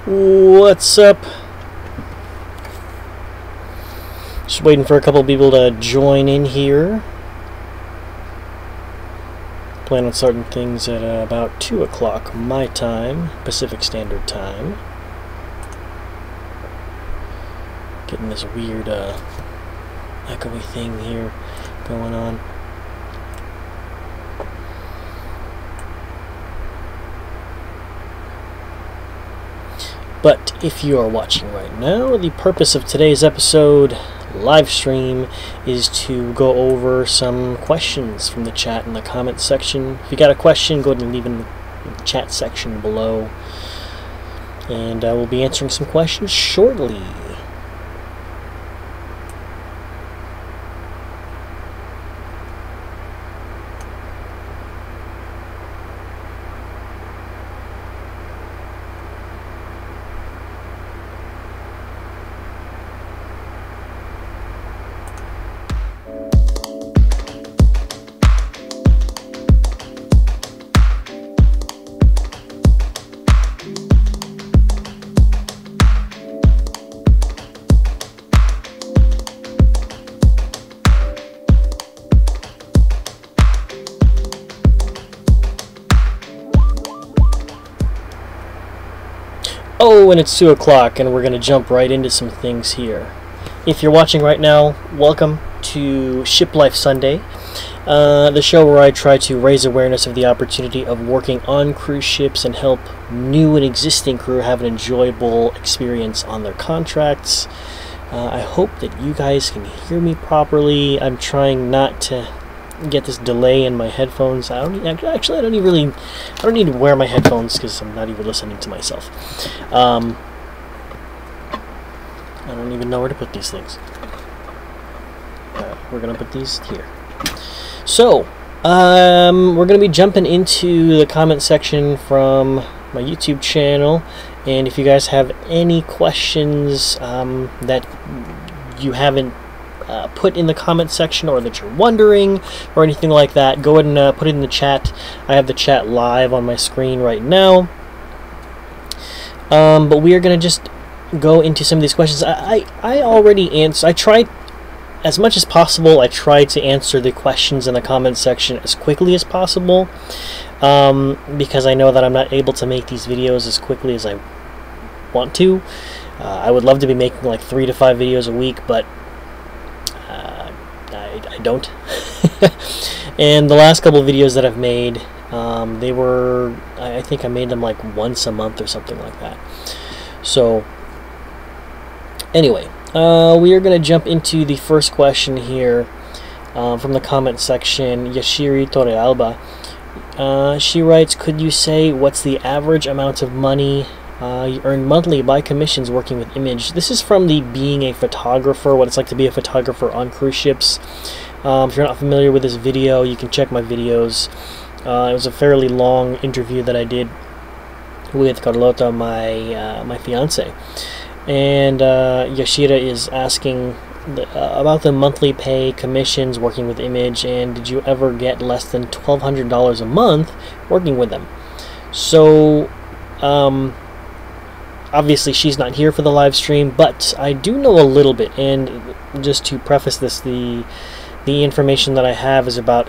What's up? Just waiting for a couple people to join in here. Plan on starting things at about 2 o'clock my time, Pacific Standard Time. Getting this weird echoey thing here going on. But if you are watching right now, the purpose of today's episode, live stream, is to go over some questions from the chat in the comment section. If you got a question, go ahead and leave it in the chat section below. And I will be answering some questions shortly. Oh, and it's 2 o'clock, and we're going to jump right into some things here. If you're watching right now, welcome to ShipLife Sunday, the show where I try to raise awareness of the opportunity of working on cruise ships and help new and existing crew have an enjoyable experience on their contracts. I hope that you guys can hear me properly. I'm trying not to get this delay in my headphones. I don't need to wear my headphones because I'm not even listening to myself. I don't even know where to put these things. We're gonna put these here. So we're gonna be jumping into the comment section from my YouTube channel, and if you guys have any questions that you haven't put in the comment section, or that you're wondering, or anything like that, go ahead and put it in the chat. I have the chat live on my screen right now. But we are going to just go into some of these questions. I already answered. I tried as much as possible. I tried to answer the questions in the comment section as quickly as possible, because I know that I'm not able to make these videos as quickly as I want to. I would love to be making like 3 to 5 videos a week, but I don't. And the last couple of videos that I've made, they were, I think I made them like once a month or something like that. So anyway, we are going to jump into the first question here from the comment section. Yashiri Torrealba, she writes, could you say what's the average amount of money you earn monthly by commissions working with image? This is from the Being a Photographer, what it's like to be a photographer on cruise ships. If you're not familiar with this video, you can check my videos. It was a fairly long interview that I did with Carlota, my fiance. And Yashira is asking about the monthly pay commissions working with image, and did you ever get less than $1,200 a month working with them? So obviously she's not here for the live stream, but I do know a little bit. And just to preface this, the information that I have is about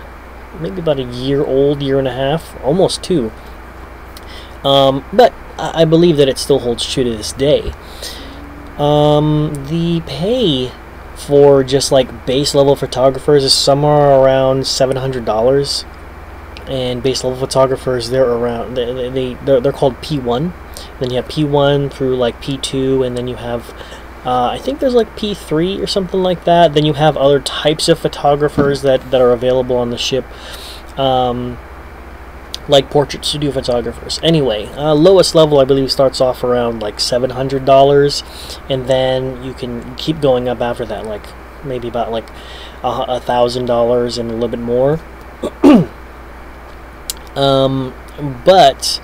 maybe about a year old, year and a half, almost 2. But I believe that it still holds true to this day. The pay for just like base level photographers is somewhere around $700, and base level photographers, they're around, they're called P1. Then you have P1 through like P2, and then you have I think there's like P3 or something like that. Then you have other types of photographers that are available on the ship, like portrait studio photographers. Anyway, lowest level I believe starts off around like $700, and then you can keep going up after that, like maybe about like $1,000 and a little bit more. But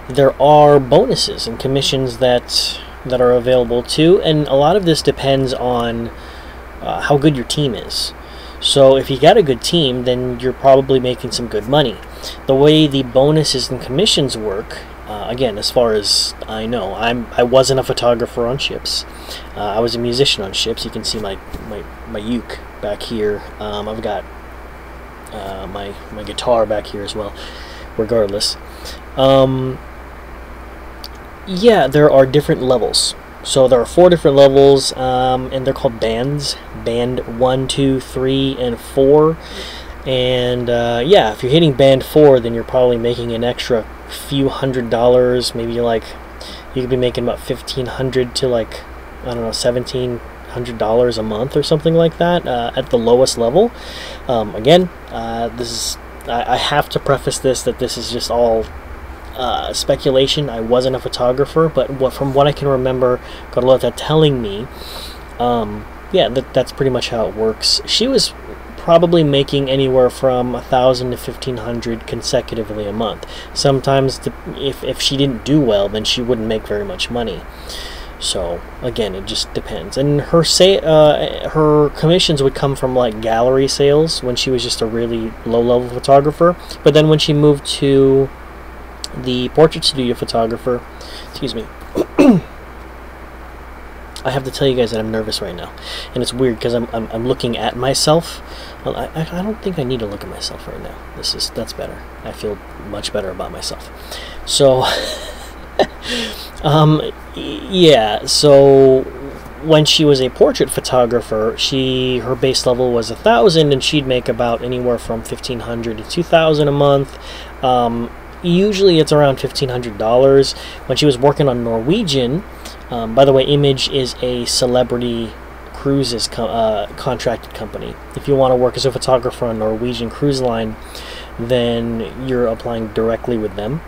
there are bonuses and commissions that are available too, and a lot of this depends on how good your team is. So if you got a good team, then you're probably making some good money. The way the bonuses and commissions work, Again, as far as I know, I wasn't a photographer on ships. I was a musician on ships. You can see my uke back here. I've got my guitar back here as well. Regardless, yeah, there are different levels. So there are 4 different levels, and they're called bands. Band 1, 2, 3, and 4. And yeah, if you're hitting band 4, then you're probably making an extra few $100s. Maybe like you could be making about $1,500 to like, I don't know, $1,700 a month or something like that at the lowest level. Again, this is I have to preface this that this is just all speculation. I wasn't a photographer, but from what I can remember, Carlota telling me, yeah, that's pretty much how it works. She was probably making anywhere from $1,000 to $1,500 consecutively a month. Sometimes, if she didn't do well, then she wouldn't make very much money. So again, it just depends. And her commissions would come from like gallery sales when she was just a really low-level photographer. But then when she moved to the portrait studio photographer, excuse me, I have to tell you guys that I'm nervous right now, and it's weird because I'm looking at myself. Well, I don't think I need to look at myself right now. That's better. I feel much better about myself. So, yeah. So when she was a portrait photographer, her base level was 1,000, and she'd make about anywhere from $1,500 to $2,000 a month. Usually it's around $1,500. When she was working on Norwegian, by the way, Image is a celebrity cruises contracted company. If you want to work as a photographer on Norwegian Cruise Line, then you're applying directly with them.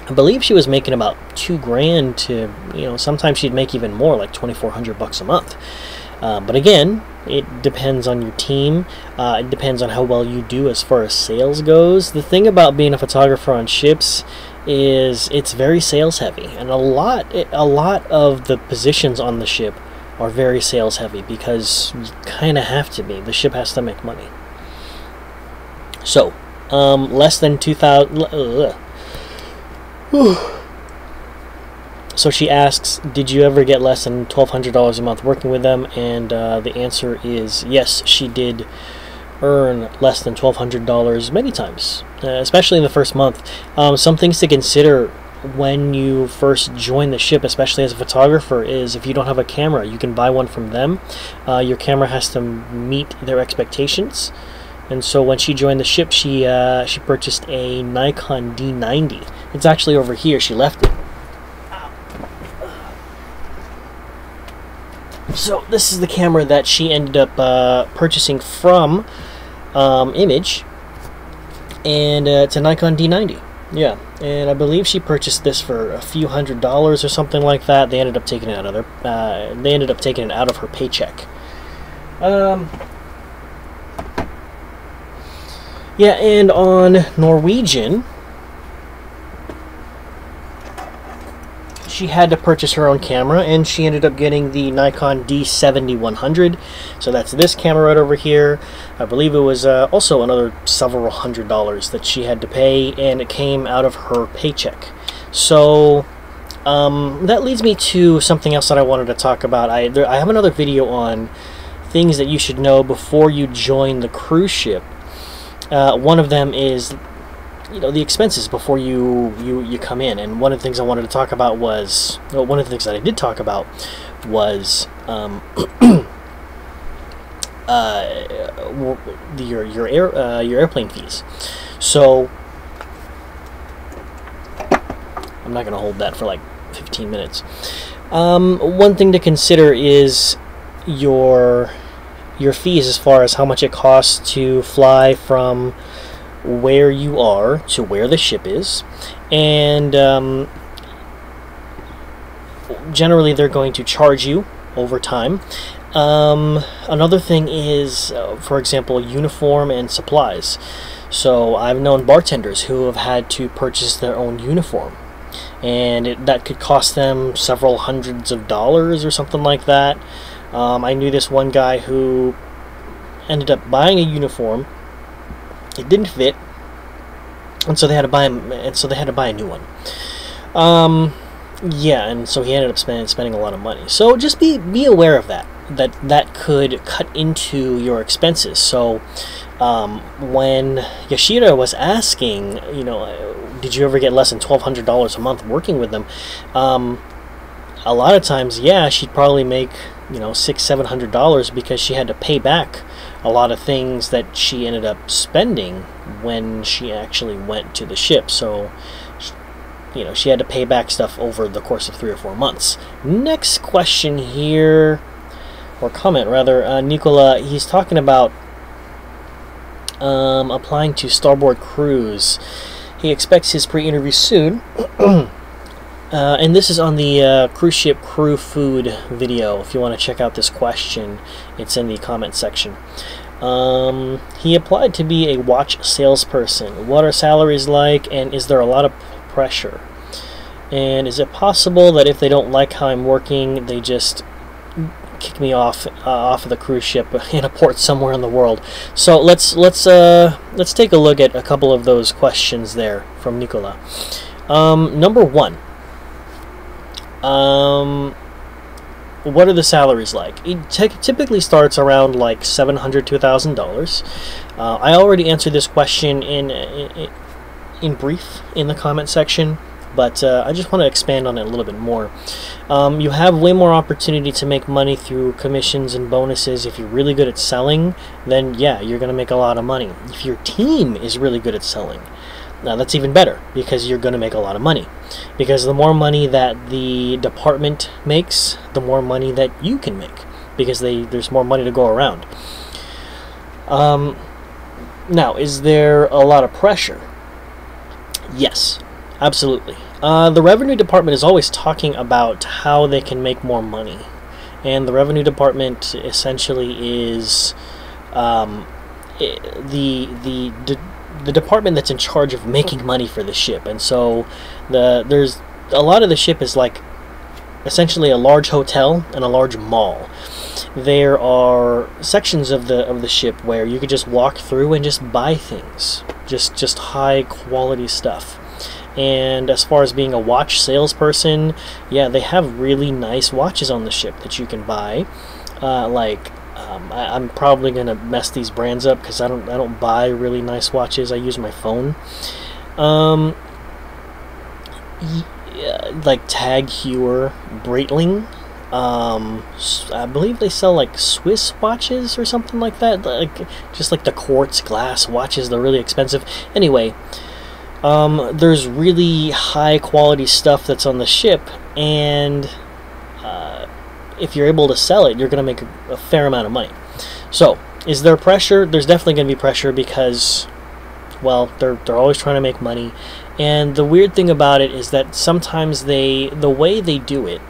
I believe she was making about $2,000 to, sometimes she'd make even more, like $2,400 a month. But again, it depends on your team. It depends on how well you do as far as sales goes. The thing about being a photographer on ships is it's very sales heavy, and a lot of the positions on the ship are very sales heavy because you kind of have to be. The ship has to make money. So, less than 2,000. So she asks, did you ever get less than $1,200 a month working with them? And the answer is yes, she did earn less than $1,200 many times, especially in the first month. Some things to consider when you first join the ship, especially as a photographer, is if you don't have a camera, you can buy one from them. Your camera has to meet their expectations. And so when she joined the ship, she purchased a Nikon D90. It's actually over here. She left it. So this is the camera that she ended up purchasing from Image, and it's a Nikon D90. Yeah, and I believe she purchased this for a few $100s or something like that. They ended up taking it out of her paycheck. Yeah, and on Norwegian, she had to purchase her own camera, and she ended up getting the Nikon D70-100. So that's this camera right over here. I believe it was also another several $100s that she had to pay, and it came out of her paycheck. So that leads me to something else that I wanted to talk about. I have another video on things that you should know before you join the cruise ship. One of them is the expenses before you come in, and one of the things I wanted to talk about was, one of the things that I did talk about was your airplane fees. So I'm not gonna hold that for like 15 minutes. One thing to consider is your fees, as far as how much it costs to fly from where you are to where the ship is, and generally they're going to charge you over time. Another thing is, for example, uniform and supplies. So I've known bartenders who have had to purchase their own uniform, and that could cost them several hundreds of dollars or something like that. I knew this one guy who ended up buying a uniform. It didn't fit, and so they had to buy a new one. Yeah, and so he ended up spending a lot of money. So just be aware of that. That could cut into your expenses. So when Yashira was asking, did you ever get less than $1,200 a month working with them? A lot of times, yeah, she'd probably make $600-700 because she had to pay back a lot of things that she ended up spending when she actually went to the ship. So she had to pay back stuff over the course of 3 or 4 months. Next question here, or comment rather, Nicola, he's talking about applying to Starboard Cruise. He expects his pre-interview soon. And this is on the cruise ship crew food video. If you want to check out this question, it's in the comment section. He applied to be a watch salesperson. What are salaries like, and is there a lot of pressure? And is it possible that if they don't like how I'm working, they just kick me off of the cruise ship in a port somewhere in the world? So let's take a look at a couple of those questions there from Nicola. Number one, what are the salaries like? It typically starts around like $700 to $1,000. I already answered this question in brief in the comment section, but I just want to expand on it a little bit more. You have way more opportunity to make money through commissions and bonuses. If you're really good at selling, then yeah, you're going to make a lot of money. If your team is really good at selling, now that's even better, because you're going to make a lot of money. Because the more money that the department makes, the more money that you can make, because there's more money to go around. Now, is there a lot of pressure? Yes, absolutely. The revenue department is always talking about how they can make more money, and the revenue department essentially is the department that's in charge of making money for the ship. And so there's a lot of the ship is like essentially a large hotel and a large mall. There are sections of the ship where you could just walk through and just buy things, just high quality stuff. And as far as being a watch salesperson, yeah, they have really nice watches on the ship that you can buy. I'm probably gonna mess these brands up because I don't buy really nice watches. I use my phone. Like Tag Heuer, Breitling. I believe they sell like Swiss watches or something like that. Just like the quartz glass watches, they're really expensive. Anyway, there's really high quality stuff that's on the ship, and if you're able to sell it, you're going to make a fair amount of money. So, is there pressure? There's definitely going to be pressure because, well, they're always trying to make money. And the weird thing about it is that sometimes the way they do it,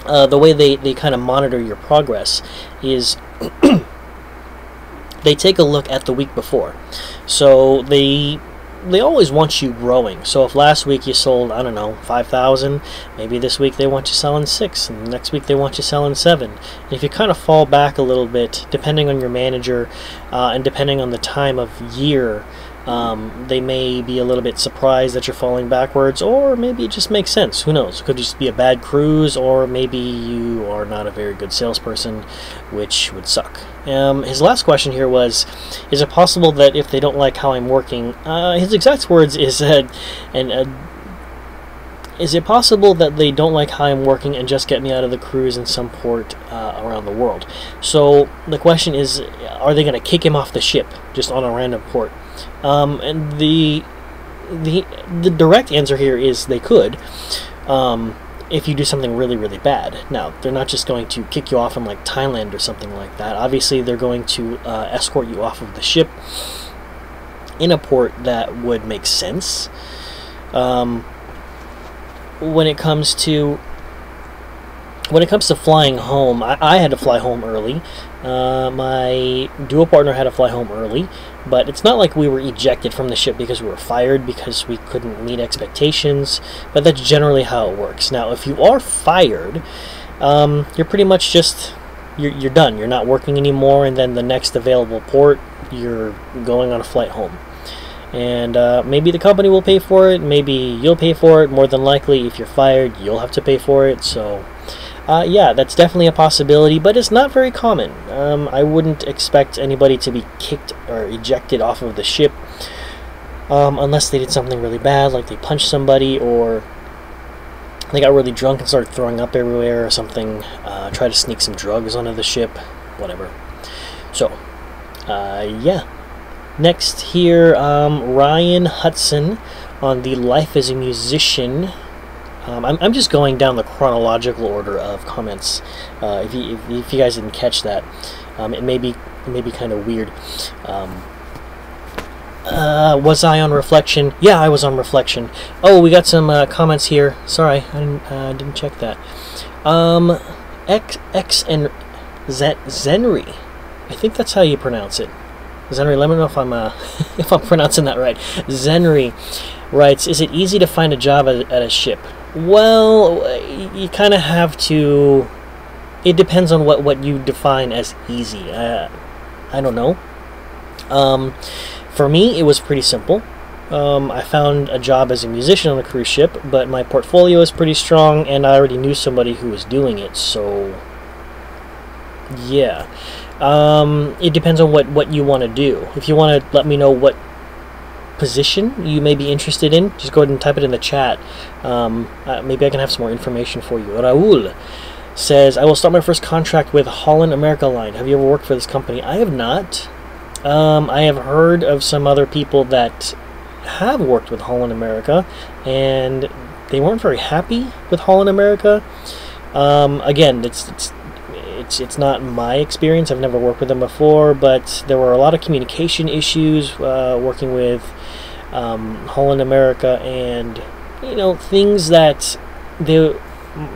the way they kind of monitor your progress is they take a look at the week before. So they always want you growing. So if last week you sold, I don't know, 5,000, maybe this week they want you selling 6, and next week they want you selling 7. And if you kind of fall back a little bit, depending on your manager and depending on the time of year, they may be a little bit surprised that you're falling backwards, or maybe it just makes sense. Who knows? It could just be a bad cruise, or maybe you are not a very good salesperson, which would suck. His last question here was, is it possible that if they don't like how I'm working, his exact words is, is it possible that they don't like how I'm working and just get me out of the cruise in some port around the world? So the question is, are they going to kick him off the ship just on a random port? And the direct answer here is they could, if you do something really, really bad. Now, they're not just going to kick you off in like Thailand or something like that. Obviously, they're going to escort you off of the ship in a port that would make sense. When it comes to flying home, I had to fly home early. My dual partner had to fly home early, but it's not like we were ejected from the ship because we were fired because we couldn't meet expectations, but that's generally how it works. Now, if you are fired, you're pretty much just, you're done. You're not working anymore, and then the next available port, you're going on a flight home. and maybe the company will pay for it, maybe you'll pay for it. More than likely, if you're fired, you'll have to pay for it. So yeah, that's definitely a possibility, but it's not very common. I wouldn't expect anybody to be kicked or ejected off of the ship unless they did something really bad, like they punched somebody, or they got really drunk and started throwing up everywhere or something, try to sneak some drugs onto the ship, whatever. So yeah. Next here, Ryan Hudson on the Life as a Musician. I'm just going down the chronological order of comments. If you guys didn't catch that, it may be kind of weird. Was I on reflection? Yeah, I was on reflection. Oh, we got some comments here. Sorry, I didn't check that. X and Zenry. I think that's how you pronounce it. Zenry, let me know if I'm if I'm pronouncing that right. Zenry writes, "Is it easy to find a job at a ship?" Well, you kind of have to. It depends on what you define as easy. I don't know. For me, it was pretty simple. I found a job as a musician on a cruise ship, but my portfolio is pretty strong, and I already knew somebody who was doing it. So, yeah. It depends on what you want to do. If you want to let me know what position you may be interested in, just go ahead and type it in the chat. Maybe I can have some more information for you. Raul says, "I will start my first contract with Holland America Line. Have you ever worked for this company?" I have not. I have heard of some other people that have worked with Holland America, and they weren't very happy with Holland America. Again, it's not my experience. I've never worked with them before, but there were a lot of communication issues working with Holland America, and things that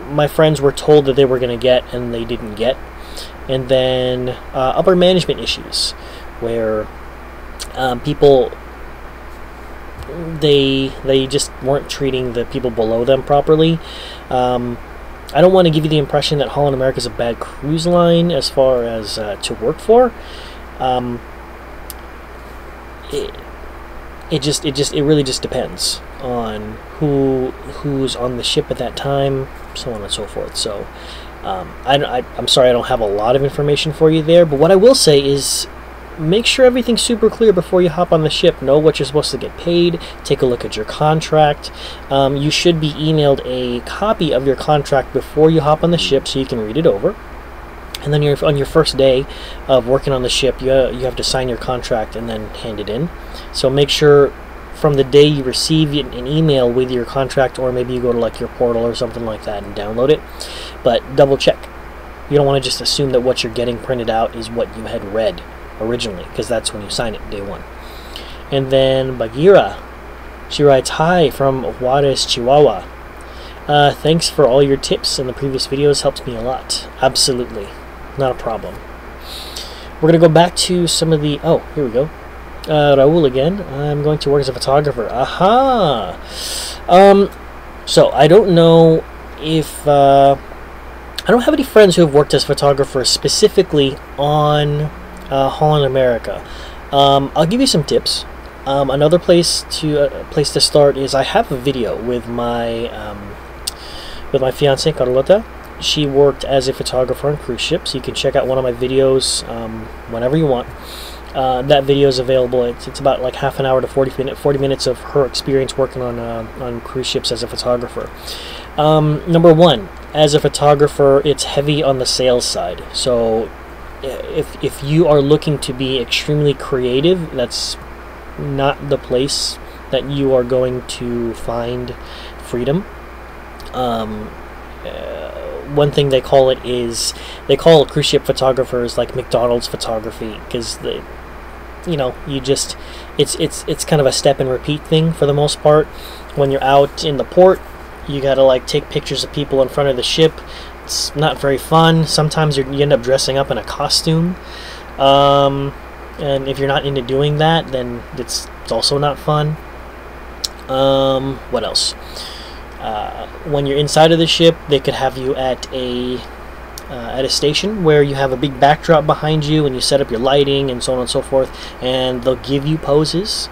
my friends were told that they were going to get and they didn't get, and then upper management issues where people they just weren't treating the people below them properly. I don't want to give you the impression that Holland America is a bad cruise line as far as to work for. It really just depends on who's on the ship at that time, so on and so forth. So I'm sorry I don't have a lot of information for you there, but what I will say is, make sure everything's super clear before you hop on the ship. Know what you're supposed to get paid. Take a look at your contract. You should be emailed a copy of your contract before you hop on the ship so you can read it over. And then on your first day of working on the ship, you have to sign your contract and then hand it in. So make sure from the day you receive an email with your contract, or maybe you go to like your portal or something like that and download it. But double check. You don't want to just assume that what you're getting printed out is what you had read originally, because that's when you sign it, day one. And then Bagheera, she writes, "Hi from Juarez, Chihuahua. Thanks for all your tips in the previous videos, helps me a lot." Absolutely, not a problem. We're gonna go back to some of the here we go. Raul again. "I'm going to work as a photographer." Aha. So I don't know if I don't have any friends who have worked as photographers specifically on Holland America. I'll give you some tips. Another place to start is, I have a video with my fiance Carlota. She worked as a photographer on cruise ships. You can check out one of my videos whenever you want. That video is available. It's about like half an hour to 40 minutes of her experience working on cruise ships as a photographer. Number one, as a photographer, it's heavy on the sales side. So if you are looking to be extremely creative, that's not the place that you are going to find freedom. One thing they call it is, they call cruise ship photographers like McDonald's photography, because it's kind of a step and repeat thing for the most part. When you're out in the port, you gotta like take pictures of people in front of the ship. It's not very fun. Sometimes you end up dressing up in a costume, and if you're not into doing that, then it's also not fun. What else? When you're inside of the ship, they could have you at a station where you have a big backdrop behind you, and you set up your lighting and so on and so forth, and they'll give you poses.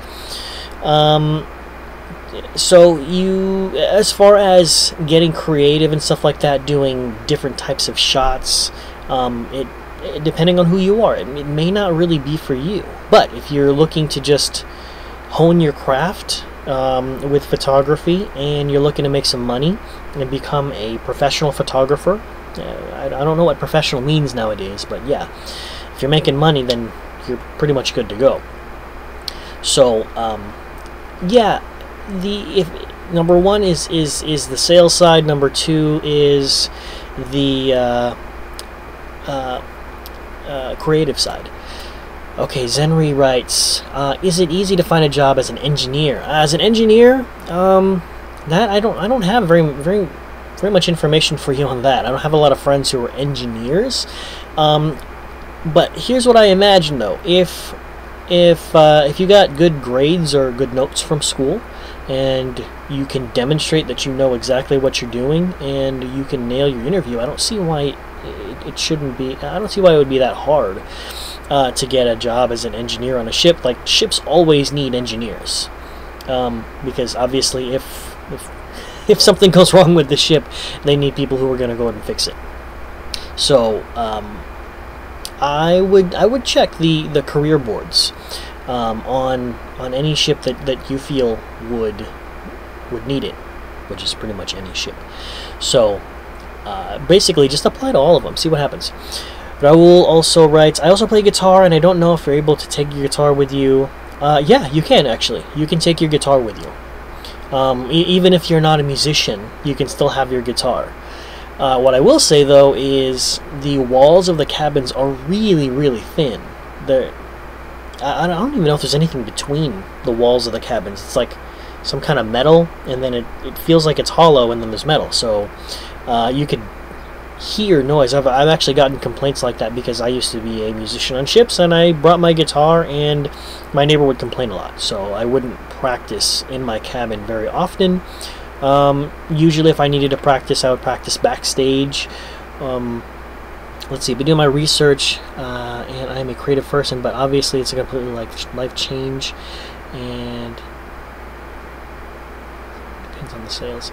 So you, as far as getting creative and stuff like that, doing different types of shots, depending on who you are, it may not really be for you. But if you're looking to just hone your craft with photography, and you're looking to make some money and become a professional photographer, I don't know what professional means nowadays, but yeah, if you're making money, then you're pretty much good to go. So yeah, if number one is the sales side, number two is the creative side. Okay, Zenri writes, is it easy to find a job as an engineer? As an engineer, that I don't have very much information for you on that. I don't have a lot of friends who are engineers. But here's what I imagine though: if you got good grades or good notes from school, and you can demonstrate that you know exactly what you're doing, and you can nail your interview, I don't see why it shouldn't be. I don't see why it would be that hard to get a job as an engineer on a ship. Like, ships always need engineers, because obviously if something goes wrong with the ship, they need people who are going to go ahead and fix it. So I would check the career boards on any ship that you feel would need it, which is pretty much any ship. So basically, just apply to all of them, see what happens. Raul also writes, I also play guitar, and I don't know if you're able to take your guitar with you. Yeah, you can actually. You can take your guitar with you. Even if you're not a musician, you can still have your guitar. What I will say though is the walls of the cabins are really thin. I don't even know if there's anything between the walls of the cabins. It's like some kind of metal, and then it feels like it's hollow, and then there's metal. So you could hear noise. I've actually gotten complaints like that because I used to be a musician on ships, and I brought my guitar, and my neighbor would complain a lot. So I wouldn't practice in my cabin very often. Usually if I needed to practice, I would practice backstage. Let's see, I've been doing my research, and I'm a creative person, but obviously it's a completely life change, and depends on the sales.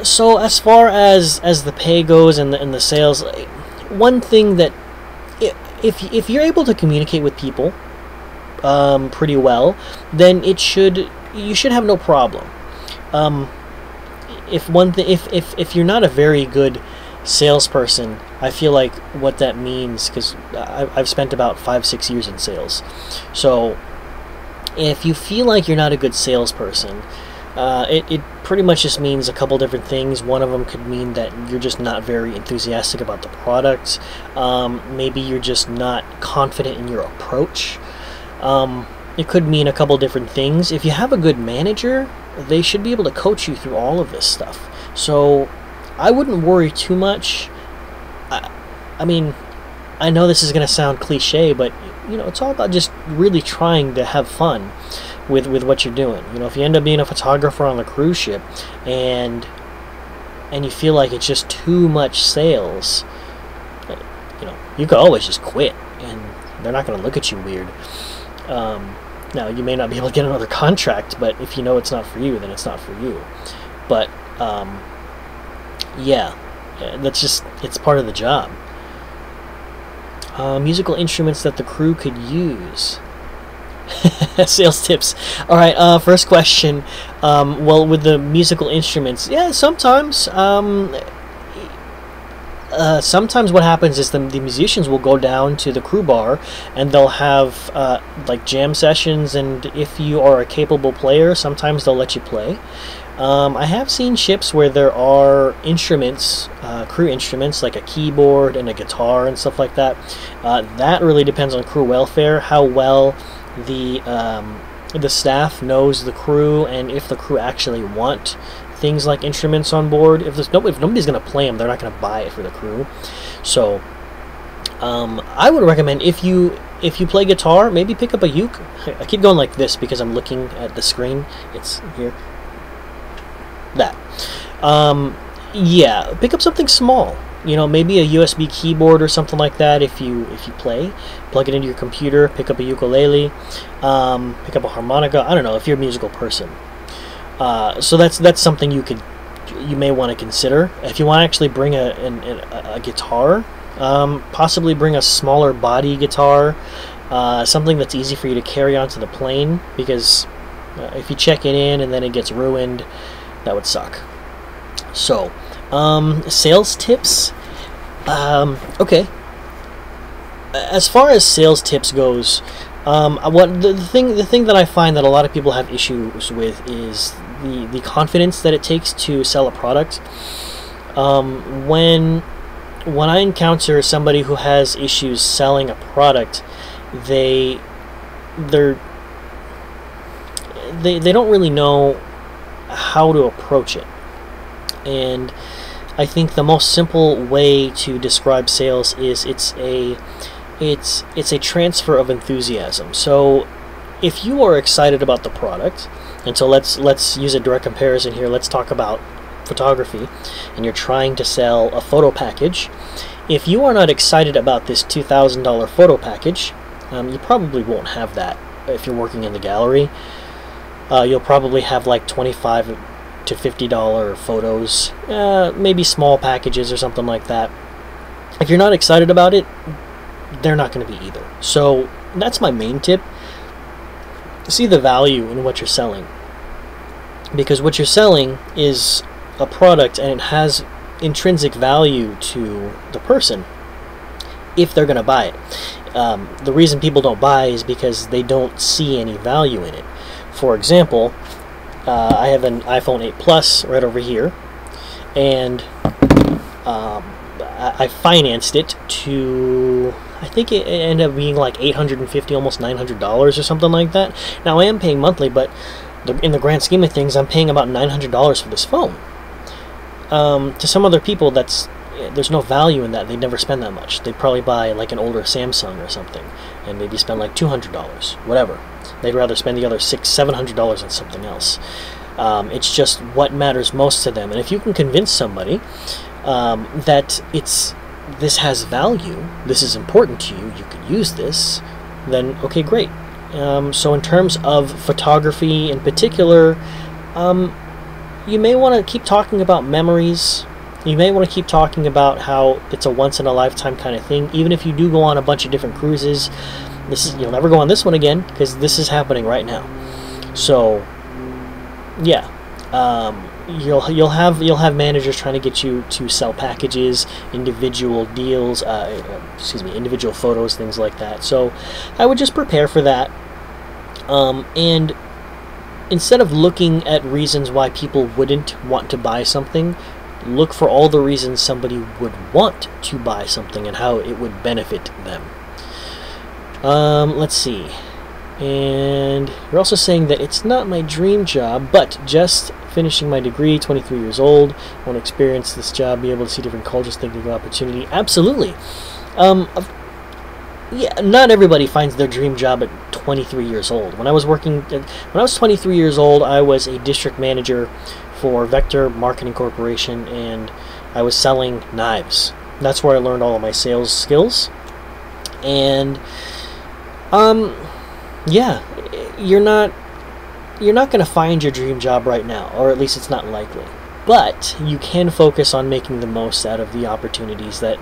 So as far as the pay goes and the sales, one thing that if you're able to communicate with people pretty well, then you should have no problem. If you're not a very good salesperson, I feel like what that means, because I've spent about 5-6 years in sales, so if you feel like you're not a good salesperson, it pretty much just means a couple different things. One of them could mean that you're just not very enthusiastic about the product. Maybe you're just not confident in your approach. It could mean a couple different things. If you have a good manager, they should be able to coach you through all of this stuff. So I wouldn't worry too much. I mean, I know this is going to sound cliche, but it's all about just really trying to have fun with what you're doing. If you end up being a photographer on a cruise ship and you feel like it's just too much sales, you could always just quit, and they're not going to look at you weird. Now, you may not be able to get another contract, but if you know it's not for you, then it's not for you. But yeah, it's part of the job. Musical instruments that the crew could use. Sales tips. Alright, first question. Well, with the musical instruments, yeah, sometimes what happens is the musicians will go down to the crew bar, and they'll have like jam sessions, and if you are a capable player, sometimes they'll let you play. I have seen ships where there are instruments, crew instruments, like a keyboard and a guitar and stuff like that. That really depends on crew welfare, how well the staff knows the crew, and if the crew actually want things like instruments on board. If nobody's going to play them, they're not going to buy it for the crew. So I would recommend, if you play guitar, maybe pick up a uke. I keep going like this because I'm looking at the screen. It's here. That. Yeah, pick up something small. You know, maybe a USB keyboard or something like that. If you play, plug it into your computer, pick up a ukulele, pick up a harmonica. I don't know if you're a musical person. So that's something you may want to consider. If you want to actually bring a guitar, possibly bring a smaller body guitar, something that's easy for you to carry onto the plane, because if you check it in and then it gets ruined, that would suck. So, sales tips. Okay. As far as sales tips goes, the thing that I find that a lot of people have issues with is the confidence that it takes to sell a product. When I encounter somebody who has issues selling a product, they don't really know how to approach it. And I think the most simple way to describe sales is it's a transfer of enthusiasm. So if you are excited about the product, and so let's use a direct comparison here. Let's talk about photography, and you're trying to sell a photo package. If you are not excited about this $2,000 photo package, you probably won't have that if you're working in the gallery. You'll probably have like $25 to $50 photos, maybe small packages or something like that. If you're not excited about it, they're not going to be either. So that's my main tip. See the value in what you're selling, because what you're selling is a product and it has intrinsic value to the person if they're going to buy it. The reason people don't buy is because they don't see any value in it. For example, I have an iPhone 8 Plus right over here, and I financed it to, I think it ended up being like $850, almost $900 or something like that. Now I am paying monthly, but in the grand scheme of things, I'm paying about $900 for this phone. To some other people, there's no value in that. They never spend that much. They'd probably buy like an older Samsung or something, and maybe spend like $200, whatever. They'd rather spend the other $600-700 on something else. It's just what matters most to them. And if you can convince somebody that this has value, this is important to you, you can use this, then okay, great. So in terms of photography in particular, you may want to keep talking about memories. You may want to keep talking about how it's a once-in-a-lifetime kind of thing. Even if you do go on a bunch of different cruises, you'll never go on this one again, because this is happening right now. So yeah, you'll have managers trying to get you to sell packages, individual deals, individual photos, things like that. So I would just prepare for that, and instead of looking at reasons why people wouldn't want to buy something, look for all the reasons somebody would want to buy something and how it would benefit them. Let's see. And you're also saying that it's not my dream job, but just finishing my degree, 23 years old, I want to experience this job, be able to see different cultures, thinking of opportunity. Absolutely. Yeah, not everybody finds their dream job at 23 years old. When I was 23 years old, I was a district manager for Vector Marketing Corporation, and I was selling knives. That's where I learned all of my sales skills. And yeah, you're not going to find your dream job right now, or at least it's not likely. But you can focus on making the most out of the opportunities that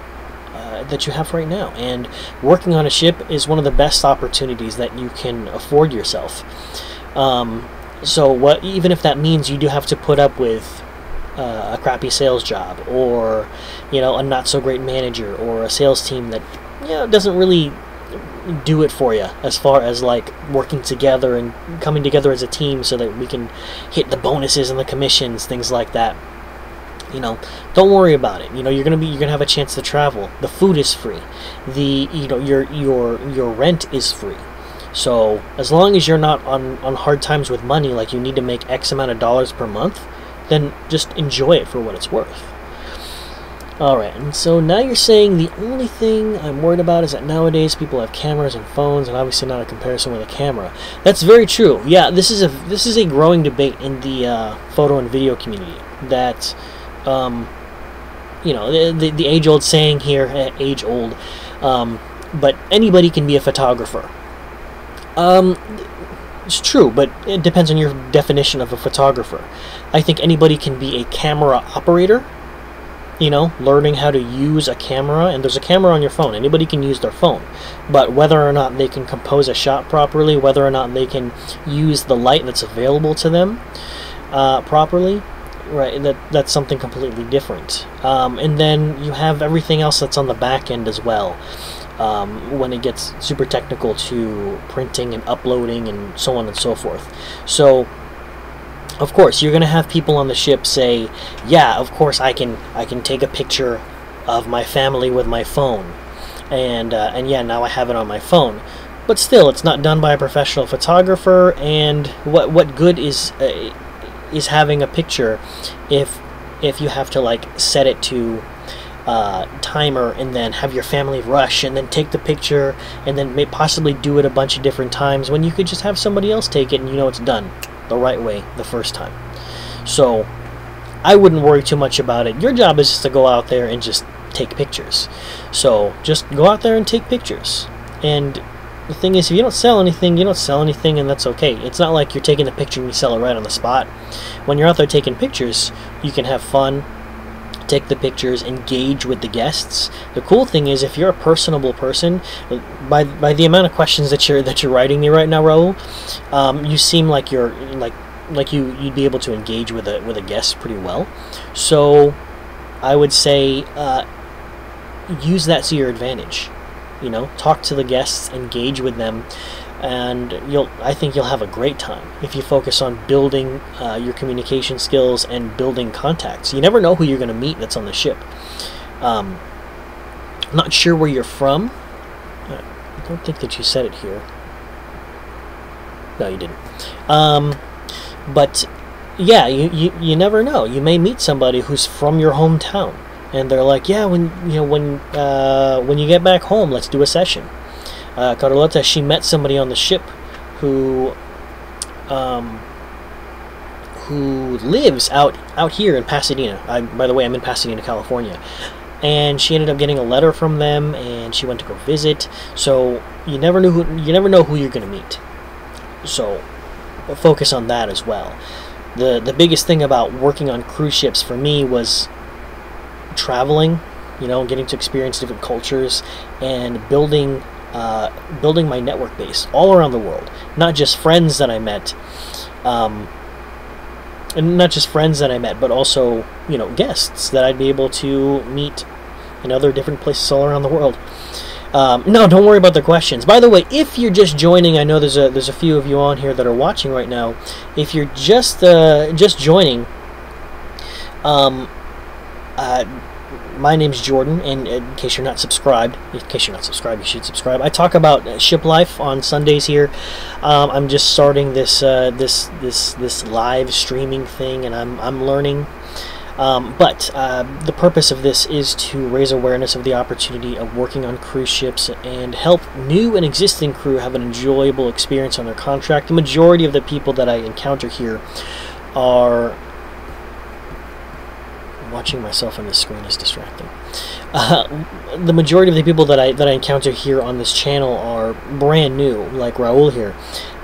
you have right now. And working on a ship is one of the best opportunities that you can afford yourself. So even if that means you do have to put up with a crappy sales job, or a not so great manager, or a sales team that doesn't really do it for you, as far as like working together and coming together as a team so that we can hit the bonuses and the commissions, things like that. Don't worry about it. You're gonna have a chance to travel. The food is free. Your rent is free. So as long as you're not on hard times with money, like you need to make X amount of dollars per month, then just enjoy it for what it's worth. Alright, and so now you're saying the only thing I'm worried about is that nowadays people have cameras and phones, and obviously not a comparison with a camera. That's very true. Yeah, this is a growing debate in the photo and video community, that you know, the age-old saying here, age-old, but anybody can be a photographer. It's true, but it depends on your definition of a photographer. I think anybody can be a camera operator, you know, learning how to use a camera, and there's a camera on your phone. Anybody can use their phone, but whether or not they can compose a shot properly, whether or not they can use the light that's available to them properly, right, that's something completely different. And then you have everything else that's on the back end as well. When it gets super technical to printing and uploading and so on and so forth. So, of course, you're going to have people on the ship say, yeah, of course I can take a picture of my family with my phone. And yeah, now I have it on my phone. But still, it's not done by a professional photographer, and what good is having a picture if you have to, like, set it to timer and then have your family rush and then take the picture and then may possibly do it a bunch of different times, when you could just have somebody else take it and you know it's done the right way the first time. So I wouldn't worry too much about it. Your job is just to go out there and just take pictures. So just go out there and take pictures. And the thing is, if you don't sell anything, you don't sell anything, and that's okay. It's not like you're taking the picture and you sell it right on the spot. When you're out there taking pictures, you can have fun, take the pictures, engage with the guests. The cool thing is, if you're a personable person, by the amount of questions that you're writing me right now, Raul, you seem like you're like you'd be able to engage with a guest pretty well. So I would say use that to your advantage. You know, talk to the guests, engage with them, and I think you'll have a great time if you focus on building your communication skills and building contacts. You never know who you're going to meet that's on the ship. I'm not sure where you're from. I don't think that you said it here. No, you didn't. But yeah, you never know. You may meet somebody who's from your hometown, and they're like, yeah, when you get back home, let's do a session. Carlota, she met somebody on the ship who lives out here in Pasadena. By the way, I'm in Pasadena, California, and she ended up getting a letter from them, and she went to go visit. So you never know who you're going to meet. So focus on that as well. The biggest thing about working on cruise ships for me was traveling, getting to experience different cultures and building my network base all around the world. Not just friends that I met, but also guests that I'd be able to meet in other different places all around the world. No, don't worry about the questions. By the way, if you're just joining, I know there's a few of you on here that are watching right now. If you're just joining, my name's Jordan, and in case you're not subscribed, you should subscribe. I talk about ShipLife on Sundays here. I'm just starting this live streaming thing, and I'm learning. But the purpose of this is to raise awareness of the opportunity of working on cruise ships and help new and existing crew have an enjoyable experience on their contract. The majority of the people that I encounter here are... Watching myself on the screen is distracting. The majority of the people that I encounter here on this channel are brand new, like Raul here,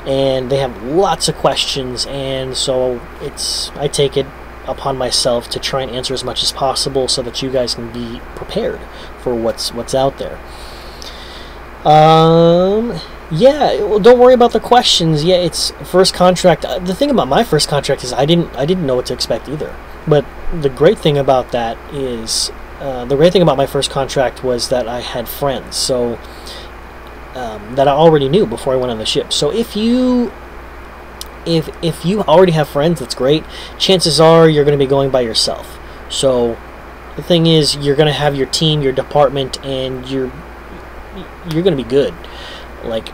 and they have lots of questions, and so I take it upon myself to try and answer as much as possible so that you guys can be prepared for what's out there. Yeah, well, don't worry about the questions. Yeah, it's first contract. The thing about my first contract is I didn't know what to expect either. But the great thing about that is, the great thing about my first contract was that I had friends, so that I already knew before I went on the ship. So if you already have friends, that's great. Chances are you're going to be going by yourself. So the thing is, you're going to have your team, your department, and you're going to be good. Like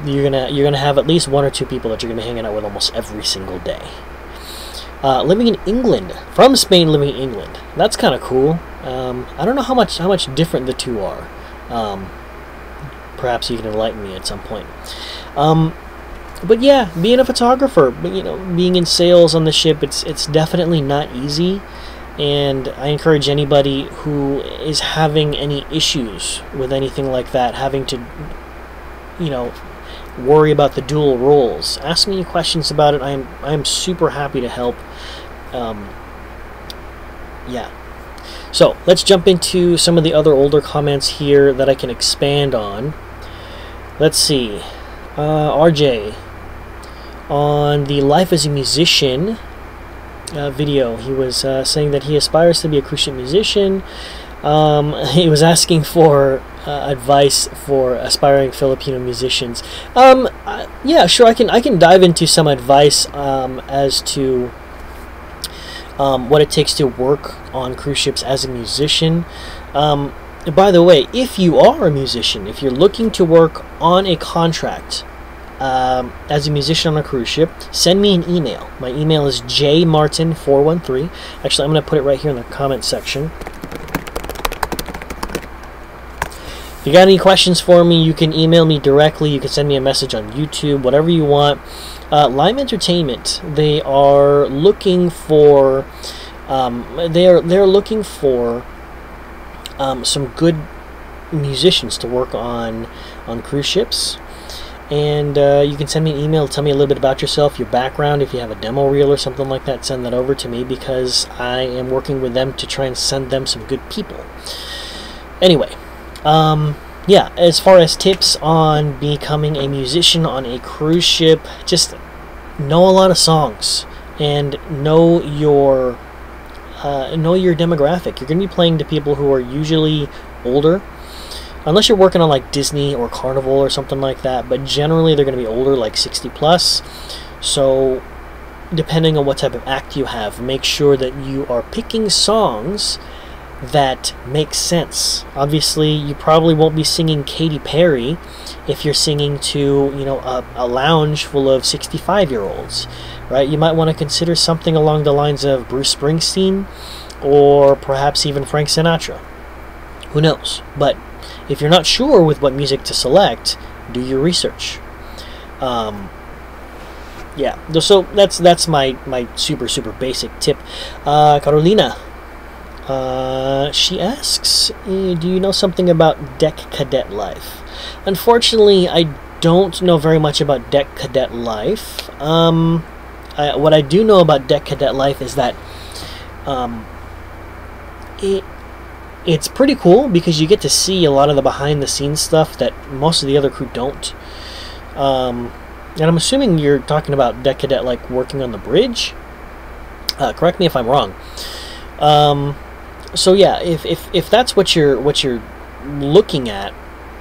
you're gonna have at least one or two people that you're gonna be hanging out with almost every single day. Living in England, from Spain, living in England. That's kind of cool. I don't know how much different the two are. Perhaps you can enlighten me at some point. But yeah, being a photographer, but being in sales on the ship, it's definitely not easy. And I encourage anybody who is having any issues with anything like that, having to, you know, worry about the dual roles, ask me any questions about it. I'm super happy to help. Yeah. So let's jump into some of the other older comments here that I can expand on. Let's see. RJ, on the Life as a Musician video, he was saying that he aspires to be a cruise ship musician. He was asking for advice for aspiring Filipino musicians. Yeah, sure. I can dive into some advice as to what it takes to work on cruise ships as a musician. By the way, if you are a musician, if you're looking to work on a contract as a musician on a cruise ship, send me an email. My email is jmartin413. Actually, I'm going to put it right here in the comment section. If you got any questions for me, you can email me directly. You can send me a message on YouTube, whatever you want. Lime Entertainment, they are looking for they're looking for some good musicians to work on cruise ships. And you can send me an email, tell me a little bit about yourself, your background. If you have a demo reel or something like that, send that over to me, because I am working with them to try and send them some good people. Anyway, yeah, as far as tips on becoming a musician on a cruise ship, just know a lot of songs and know your demographic. You're going to be playing to people who are usually older, unless you're working on like Disney or Carnival or something like that, but generally they're going to be older, like 60 plus. So depending on what type of act you have, make sure that you are picking songs that make sense. Obviously, you probably won't be singing Katy Perry if you're singing to, you know, a lounge full of 65-year-olds, right? You might want to consider something along the lines of Bruce Springsteen, or perhaps even Frank Sinatra. Who knows? But if you're not sure with what music to select, do your research. Yeah, so that's my super basic tip. Carolina, she asks, do you know something about deck cadet life? Unfortunately, I don't know very much about deck cadet life. What I do know about deck cadet life is that it's pretty cool, because you get to see a lot of the behind the scenes stuff that most of the other crew don't. And I'm assuming you're talking about deck cadet like working on the bridge. Correct me if I'm wrong. So yeah, if that's what you're looking at,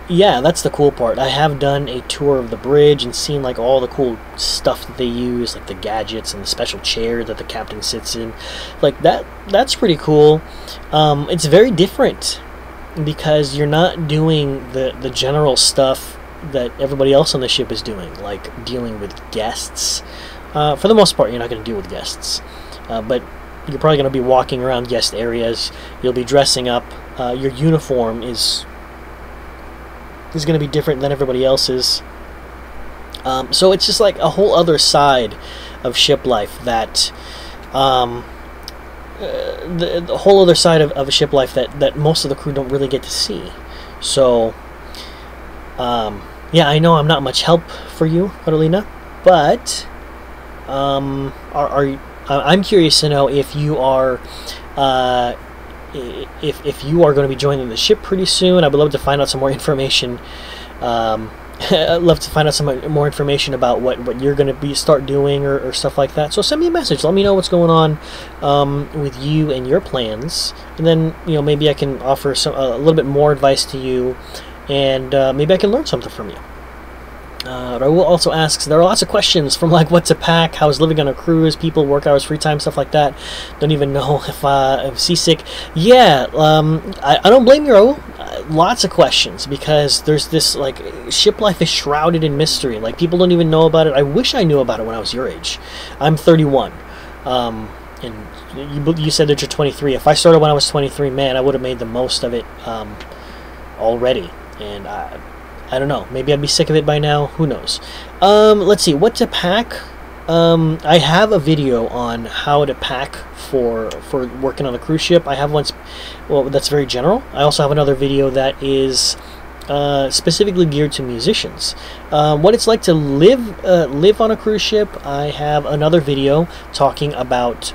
yeah, that's the cool part. I have done a tour of the bridge and seen like all the cool stuff that they use, like the gadgets and the special chair that the captain sits in. Like that's pretty cool. It's very different, because you're not doing the general stuff that everybody else on the ship is doing, like dealing with guests. For the most part, you're not going to deal with guests, but you're probably going to be walking around guest areas. You'll be dressing up. Your uniform is going to be different than everybody else's. So it's just like a whole other side of ship life that the whole other side of a ship life that most of the crew don't really get to see. So yeah, I know I'm not much help for you, Carolina, but I'm curious to know if you are if you are going to be joining the ship pretty soon. I would love to find out some more information. I'd love to find out some more information about what you're going to start doing or stuff like that. So send me a message. Let me know what's going on with you and your plans, and then, you know, maybe I can offer a little bit more advice to you, and maybe I can learn something from you. Raul also asks, there are lots of questions from like what to pack, how's living on a cruise, people, work hours, free time, stuff like that. Don't even know if I'm seasick. Yeah, I don't blame you, Raul. Lots of questions, because there's this, like, ship life is shrouded in mystery. Like, people don't even know about it. I wish I knew about it when I was your age. I'm 31. And you said that you're 23. If I started when I was 23, man, I would have made the most of it already. And I don't know. Maybe I'd be sick of it by now. Who knows? Let's see. What to pack? I have a video on how to pack for working on a cruise ship. I have one, well, that's very general. I also have another video that is specifically geared to musicians. What it's like to live on a cruise ship. I have another video talking about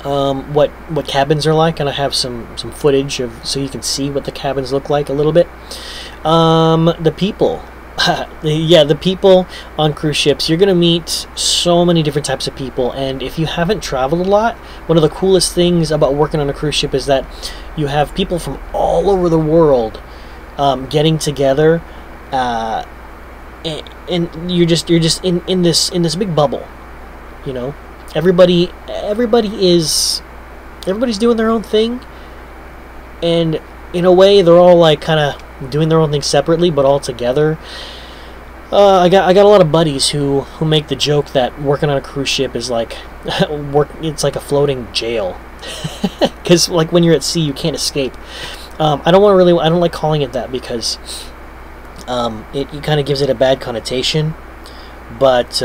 what cabins are like, and I have some footage of so you can see what the cabins look like a little bit. The people. Yeah, the people on cruise ships, you're gonna meet so many different types of people, and if you haven't traveled a lot, one of the coolest things about working on a cruise ship is that you have people from all over the world getting together, and you're just in this big bubble, you know. Everybody's doing their own thing, and in a way they're all like kind of doing their own thing separately, but all together. I got a lot of buddies who make the joke that working on a cruise ship is like it's like a floating jail, because like when you're at sea you can't escape. I don't like calling it that because it kind of gives it a bad connotation, but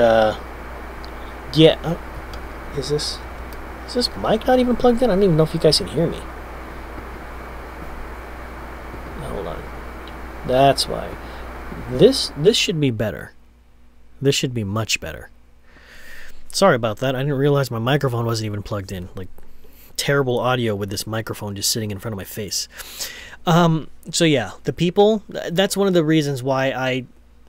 yeah. Is this mic not even plugged in? I don't even know if you guys can hear me. Hold on. That's why. This should be better. This should be much better. Sorry about that. I didn't realize my microphone wasn't even plugged in. Like, terrible audio with this microphone just sitting in front of my face. So yeah, the people. That's one of the reasons why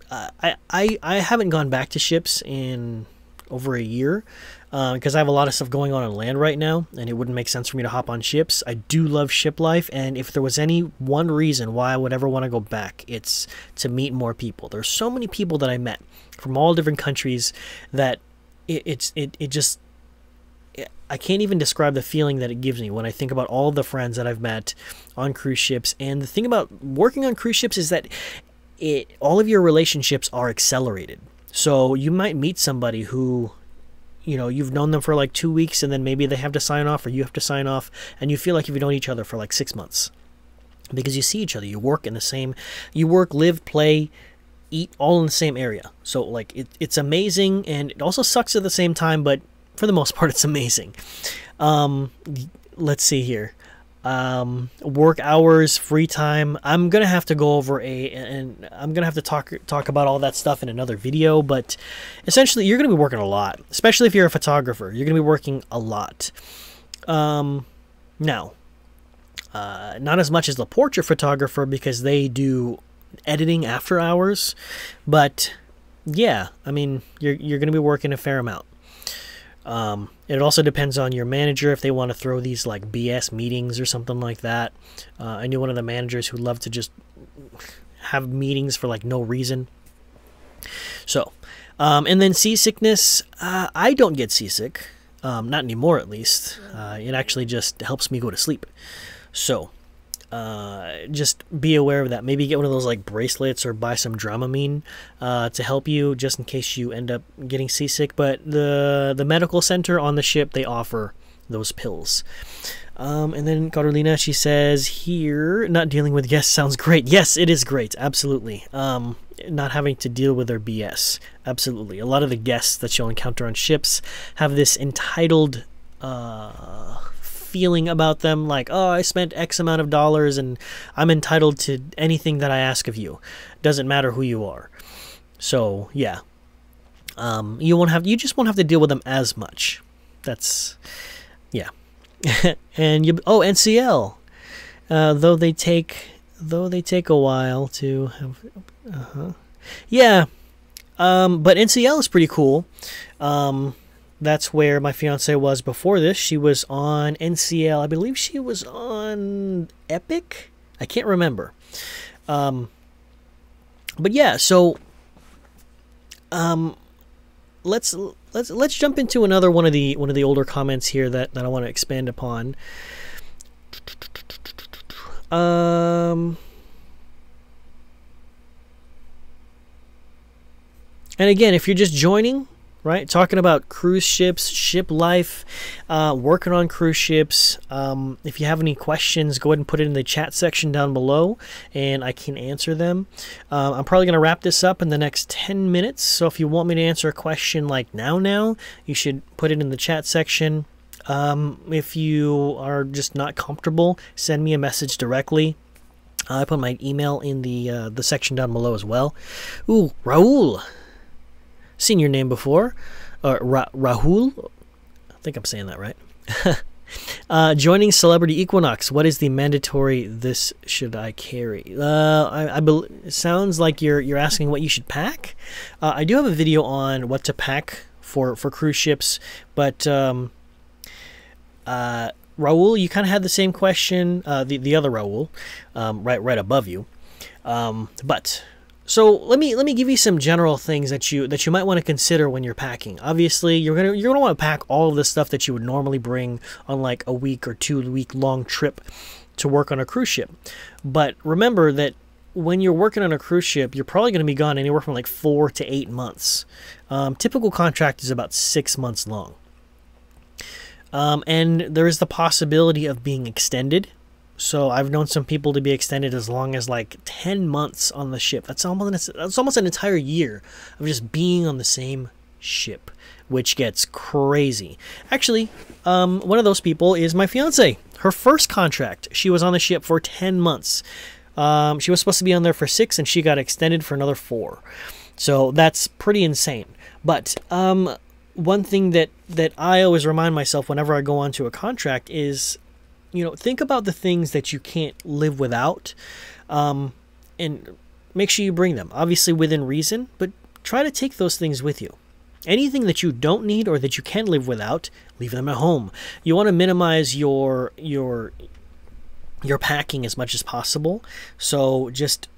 I haven't gone back to ships in over a year. Because I have a lot of stuff going on land right now, and it wouldn't make sense for me to hop on ships. I do love ship life, and if there was any one reason why I would ever want to go back, it's to meet more people. There's so many people that I met from all different countries that it just I can't even describe the feeling that it gives me when I think about all the friends that I've met on cruise ships. And the thing about working on cruise ships is that all of your relationships are accelerated. So you might meet somebody who, you know, you've known them for like 2 weeks, and then maybe they have to sign off or you have to sign off, and you feel like you've known each other for like 6 months because you see each other. You work, live, play, eat all in the same area. So like it's amazing, and it also sucks at the same time, but for the most part it's amazing. Let's see here. Work hours, free time. I'm gonna have to go over and I'm gonna have to talk about all that stuff in another video, but essentially you're gonna be working a lot, especially if you're a photographer. You're gonna be working a lot. Now, not as much as the portrait photographer because they do editing after hours, but yeah, I mean you're gonna be working a fair amount. It also depends on your manager if they want to throw these like BS meetings or something like that. I knew one of the managers who loved to just have meetings for like no reason. So, and then seasickness. I don't get seasick, not anymore at least. It actually just helps me go to sleep. So, just be aware of that. Maybe get one of those like bracelets or buy some Dramamine to help you just in case you end up getting seasick. But the medical center on the ship, they offer those pills. And then Carolina, she says here, not dealing with guests sounds great. Yes, it is great. Absolutely. Not having to deal with their BS. Absolutely. A lot of the guests that you'll encounter on ships have this entitled feeling about them, like, oh, I spent X amount of dollars and I'm entitled to anything that I ask of you. Doesn't matter who you are. So yeah, you just won't have to deal with them as much. That's yeah. And NCL, though they take a while to have, yeah, but NCL is pretty cool. That's where my fiance was before this. She was on NCL. I believe she was on Epic. I can't remember. But yeah, so let's jump into another one of the older comments here that I want to expand upon. And again, if you're just joining, right? Talking about cruise ships, ship life, working on cruise ships. If you have any questions, go ahead and put it in the chat section down below, and I can answer them. I'm probably going to wrap this up in the next 10 minutes, so if you want me to answer a question like now, you should put it in the chat section. If you are just not comfortable, send me a message directly. I put my email in the section down below as well. Ooh, Raul. Seen your name before. Rahul? I think I'm saying that right. Joining Celebrity Equinox. What is the mandatory this should I carry? It sounds like you're asking what you should pack. I do have a video on what to pack for cruise ships, but Raul, you kind of had the same question. The other Raul, right above you. So let me give you some general things that you might want to consider when you're packing. Obviously, you're gonna want to pack all of the stuff that you would normally bring on like a week or 2 week long trip to work on a cruise ship. But remember that when you're working on a cruise ship, you're probably going to be gone anywhere from like 4 to 8 months. Typical contract is about 6 months long, and there is the possibility of being extended. So I've known some people to be extended as long as like 10 months on the ship. That's almost an entire year of just being on the same ship, which gets crazy. Actually, one of those people is my fiance. Her first contract, she was on the ship for 10 months. She was supposed to be on there for 6, and she got extended for another 4. So that's pretty insane. But one thing that I always remind myself whenever I go onto a contract is, think about the things that you can't live without, and make sure you bring them. Obviously within reason, but try to take those things with you. Anything that you don't need or that you can live without, leave them at home. You want to minimize your packing as much as possible. So just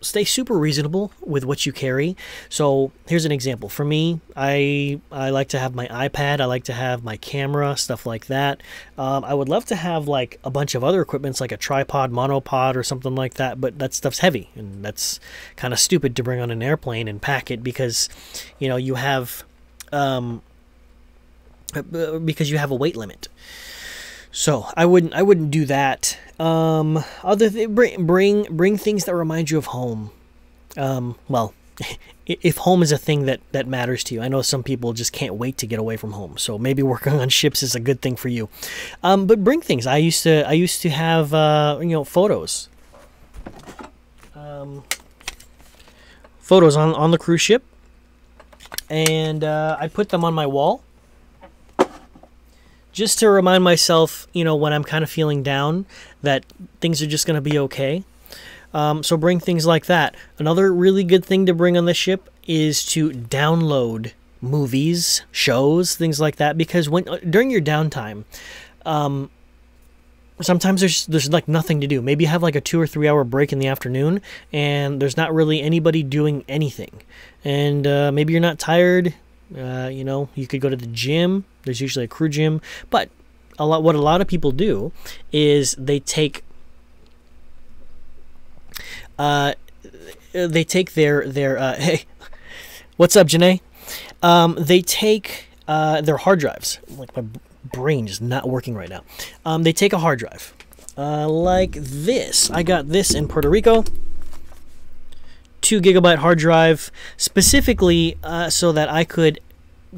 stay super reasonable with what you carry. So here's an example. For me, I like to have my iPad. I like to have my camera, stuff like that. I would love to have like a bunch of other equipments like a tripod, monopod, or something like that, but that stuff's heavy, and that's kind of stupid to bring on an airplane and pack it because, you have a weight limit. So I wouldn't do that. Bring things that remind you of home. Well, if home is a thing that matters to you. I know some people just can't wait to get away from home. So maybe working on ships is a good thing for you. But bring things. I used to have photos. Photos on the cruise ship, and I put them on my wall, just to remind myself, when I'm kind of feeling down, that things are just going to be okay. So bring things like that. Another really good thing to bring on the ship is to download movies, shows, things like that, because during your downtime, sometimes there's like nothing to do. Maybe you have like a 2 or 3 hour break in the afternoon, and there's not really anybody doing anything. And maybe you're not tired. You could go to the gym. There's usually a crew gym, but what a lot of people do is they take their hey, what's up, Janae? They take their hard drives. Like, my brain is not working right now. They take a hard drive like this. I got this in Puerto Rico. 2 gigabyte hard drive, specifically so that I could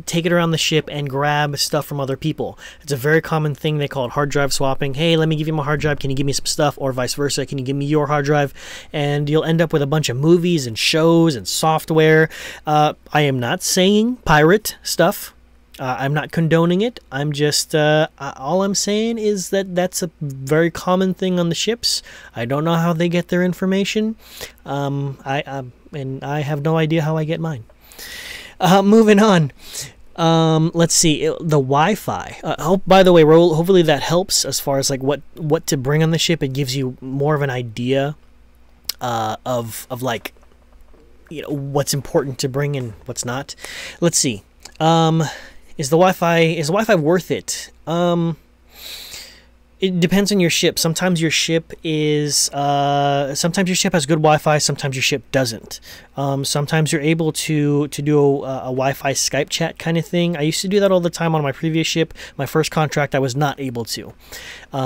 take it around the ship and grab stuff from other people. It's a very common thing. They call it hard drive swapping. Hey, let me give you my hard drive. Can you give me some stuff? Or vice versa. Can you give me your hard drive? And you'll end up with a bunch of movies and shows and software. I am not saying pirate stuff. I'm not condoning it. I'm just, all I'm saying is that that's a very common thing on the ships. I don't know how they get their information. And I have no idea how I get mine. Moving on. Let's see, the Wi-Fi. By the way, Raul, hopefully that helps as far as like what to bring on the ship. It gives you more of an idea of like, what's important to bring and what's not. Let's see. Is the Wi-Fi worth it? It depends on your ship. Sometimes your ship is, sometimes your ship has good Wi-Fi. Sometimes your ship doesn't. Sometimes you're able to do a Wi-Fi Skype chat kind of thing. I used to do that all the time on my previous ship. My first contract, I was not able to.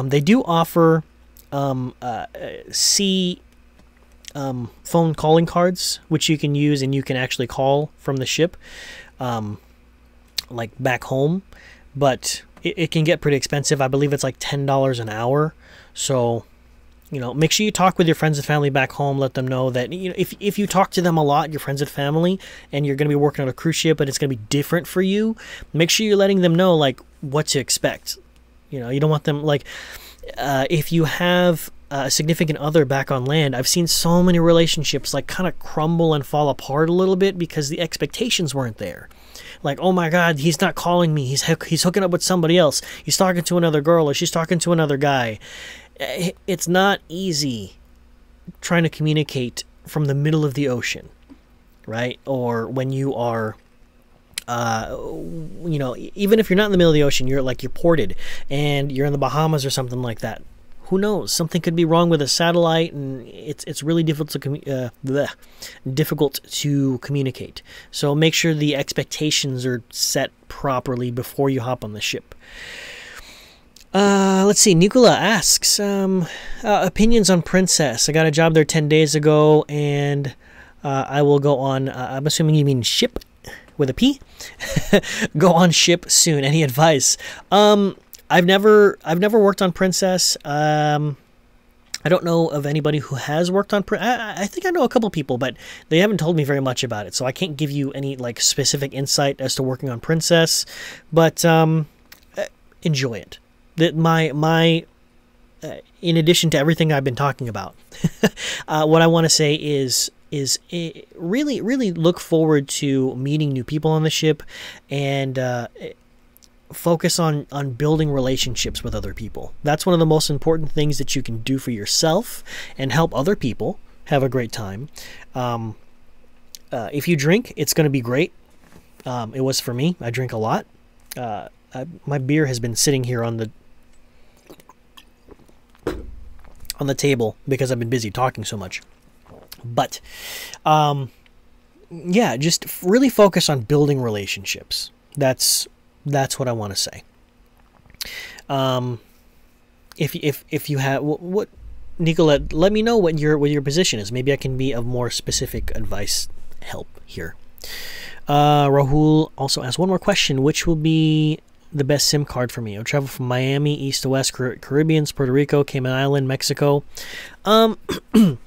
They do offer C phone calling cards, which you can use, and you can actually call from the ship, like back home, but it can get pretty expensive. I believe it's like $10 an hour. So, you know, make sure you talk with your friends and family back home. Let them know that, you know, if you talk to them a lot, your friends and family, and you're going to be working on a cruise ship, but it's going to be different for you, make sure you're letting them know, like, what to expect. You know, you don't want them, like, if you have a significant other back on land, I've seen so many relationships, like, kind of crumble and fall apart a little bit because the expectations weren't there. Like, oh my God, he's not calling me. He's hooking up with somebody else. He's talking to another girl, or she's talking to another guy. It's not easy trying to communicate from the middle of the ocean, right? Or when you are, you know, even if you're not in the middle of the ocean, you're ported and you're in the Bahamas or something like that. Who knows? Something could be wrong with a satellite, and it's really difficult to communicate. So make sure the expectations are set properly before you hop on the ship. Let's see. Nicola asks, opinions on Princess. I got a job there 10 days ago, and I will go on. I'm assuming you mean ship with a P. Go on ship soon. Any advice? I've never worked on Princess. I don't know of anybody who has worked on I think I know a couple people, but they haven't told me very much about it, so I can't give you any like specific insight as to working on Princess. But enjoy it. In addition to everything I've been talking about, what I want to say is really look forward to meeting new people on the ship, and focus on building relationships with other people. That's one of the most important things that you can do for yourself and help other people have a great time. If you drink, it's going to be great. It was for me. I drink a lot. My beer has been sitting here on the table because I've been busy talking so much. But yeah, just really focus on building relationships. That's what I want to say. If you have what Nicolette, let me know what your position is. Maybe I can be of more specific advice help here. Rahul also asked one more question. Which will be the best SIM card for me? I'll travel from Miami, east to west, Caribbeans, Puerto Rico, Cayman Island, Mexico. The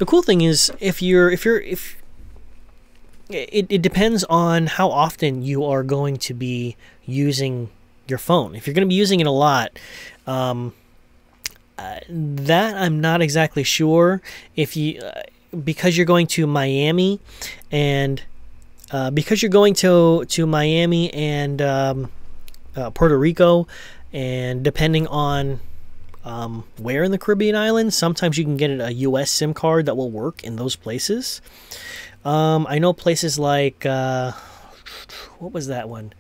cool thing is it depends on how often you are going to be using your phone. If you're going to be using it a lot, that I'm not exactly sure. If you because you're going to Miami and Puerto Rico, and depending on where in the Caribbean islands, sometimes you can get a US SIM card that will work in those places. I know places like what was that one?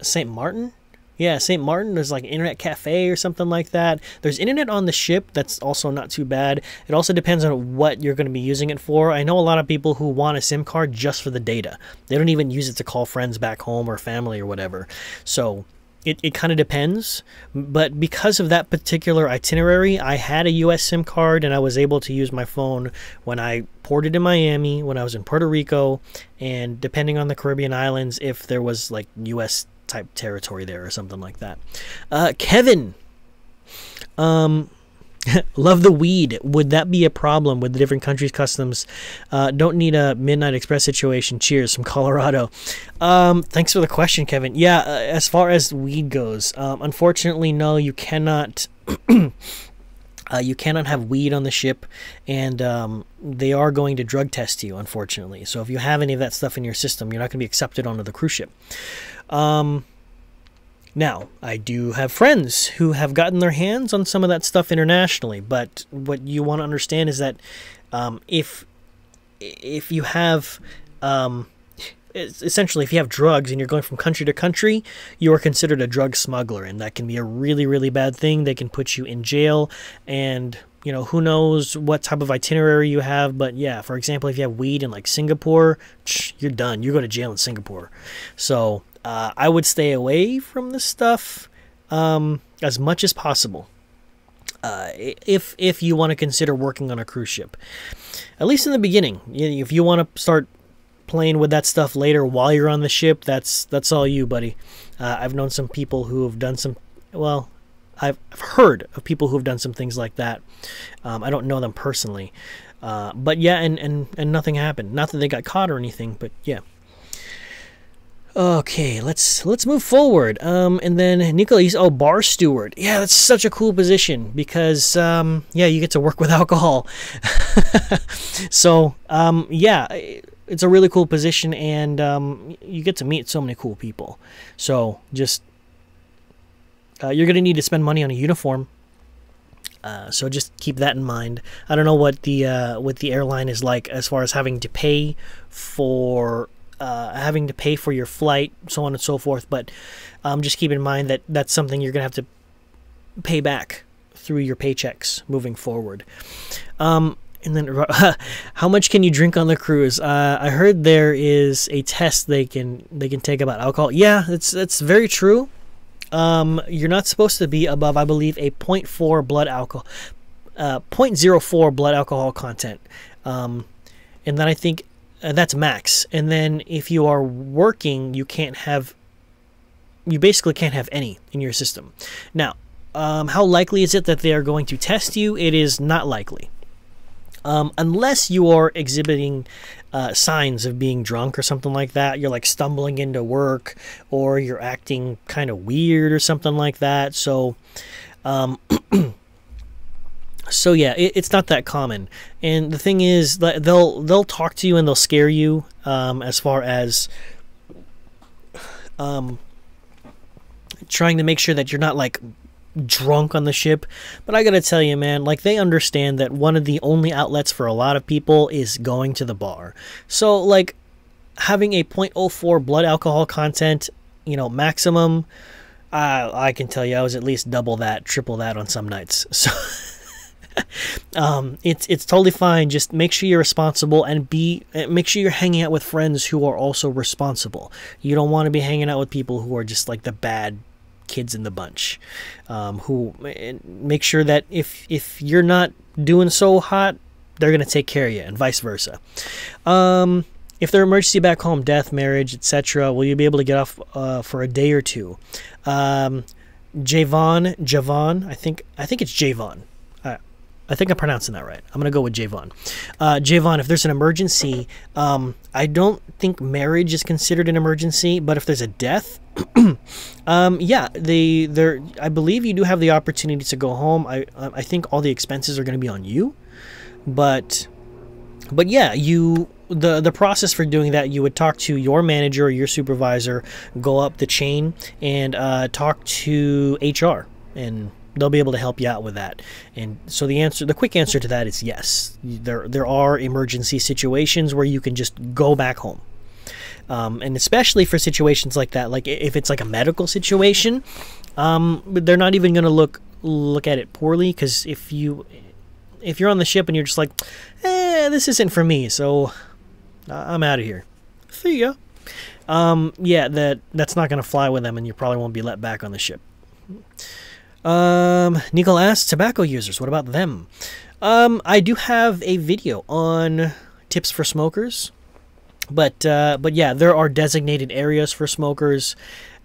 St. Martin? Yeah, St. Martin. There's like an internet cafe or something like that. There's internet on the ship. That's also not too bad. It also depends on what you're going to be using it for. I know a lot of people who want a SIM card just for the data. They don't even use it to call friends back home or family or whatever. So it kind of depends. But because of that particular itinerary, I had a US SIM card, and I was able to use my phone when I ported in Miami, when I was in Puerto Rico, and depending on the Caribbean islands, if there was like US type territory there or something like that. Kevin, love the weed. Would that be a problem with the different countries' customs? Don't need a Midnight Express situation. Cheers from Colorado. Thanks for the question, Kevin. Yeah, as far as weed goes, unfortunately, no, you cannot. You cannot have weed on the ship, and they are going to drug test you, unfortunately. So if you have any of that stuff in your system, you're not going to be accepted onto the cruise ship. Now, I do have friends who have gotten their hands on some of that stuff internationally, but what you want to understand is that if you have essentially, if you have drugs and you're going from country to country, you are considered a drug smuggler, and that can be a really, really bad thing. They can put you in jail, and you know, who knows what type of itinerary you have. But yeah, for example, if you have weed in like Singapore, you're done. You go to jail in Singapore. So I would stay away from this stuff as much as possible. If you want to consider working on a cruise ship, at least in the beginning. If you want to start playing with that stuff later while you're on the ship, that's all you, buddy. I've known some people who have done some, well, I've heard of people who have done some things like that. I don't know them personally, but yeah, and nothing happened. Not that they got caught or anything, but yeah. Okay, let's move forward. And then Nicholas, bar steward. Yeah, that's such a cool position because yeah, you get to work with alcohol. So yeah, it's a really cool position, and you get to meet so many cool people. So just you're gonna need to spend money on a uniform. So just keep that in mind. I don't know what the airline is like as far as having to pay for your flight, so on and so forth. But just keep in mind that that's something you're going to have to pay back through your paychecks moving forward. And then how much can you drink on the cruise? I heard there is a test they can take about alcohol. Yeah, that's very true. You're not supposed to be above, I believe, a 0.04 blood alcohol, 0.04 blood alcohol content. And then I think that's max. And then if you are working, you basically can't have any in your system. Now, how likely is it that they are going to test you? It is not likely. Unless you are exhibiting signs of being drunk or something like that. You're like stumbling into work, or you're acting kind of weird or something like that. So so yeah, it's not that common. And the thing is that they'll talk to you and they'll scare you as far as trying to make sure that you're not like drunk on the ship. But I gotta tell you, man, like, they understand that one of the only outlets for a lot of people is going to the bar. So like having a 0.04 blood alcohol content, you know, maximum, I can tell you I was at least double that, triple that on some nights. So it's totally fine. Just make sure you're responsible, and make sure you're hanging out with friends who are also responsible. You don't want to be hanging out with people who are just like the bad kids in the bunch, who make sure that if you're not doing so hot, they're gonna take care of you, and vice versa. If there are emergency back home, death, marriage, etc., will you be able to get off for a day or two? Javon, I think it's Javon. I think I'm pronouncing that right. I'm going to go with Javon. Javon, if there's an emergency, I don't think marriage is considered an emergency, but if there's a death, yeah, I believe you do have the opportunity to go home. I think all the expenses are going to be on you, but yeah, the process for doing that, you would talk to your manager or your supervisor, go up the chain, and talk to HR, and they'll be able to help you out with that. And so the quick answer to that is yes. There are emergency situations where you can just go back home. And especially for situations like that, like if it's like a medical situation, they're not even going to look at it poorly, because if you're on the ship and you're just like, this isn't for me, so I'm out of here. See ya. Yeah, that's not going to fly with them, and you probably won't be let back on the ship. Nicole asks, tobacco users, what about them? I do have a video on tips for smokers, but yeah, there are designated areas for smokers,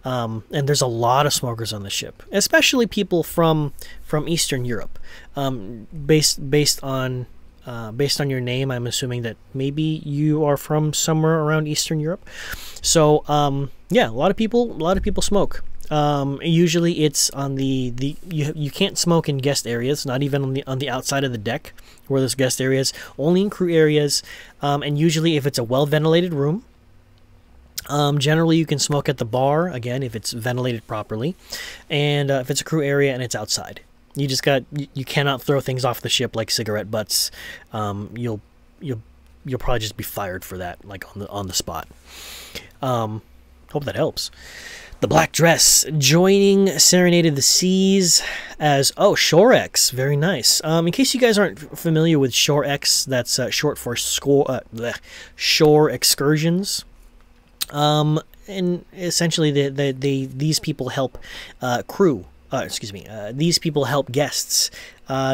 and there's a lot of smokers on the ship, especially people from Eastern Europe. Based on your name, I'm assuming that maybe you are from somewhere around Eastern Europe. So yeah, a lot of people smoke. Usually it's on you can't smoke in guest areas, not even on the outside of the deck where there's guest areas, only in crew areas. And usually if it's a well ventilated room, generally you can smoke at the bar, again, if it's ventilated properly. And if it's a crew area and it's outside, you cannot throw things off the ship like cigarette butts. You'll you'll probably just be fired for that, like on the spot. Hope that helps. The Black Dress, joining Serenade of the Seas as, Shorex. Very nice. In case you guys aren't familiar with Shorex, that's short for Shore Excursions. And essentially, these people help these people help guests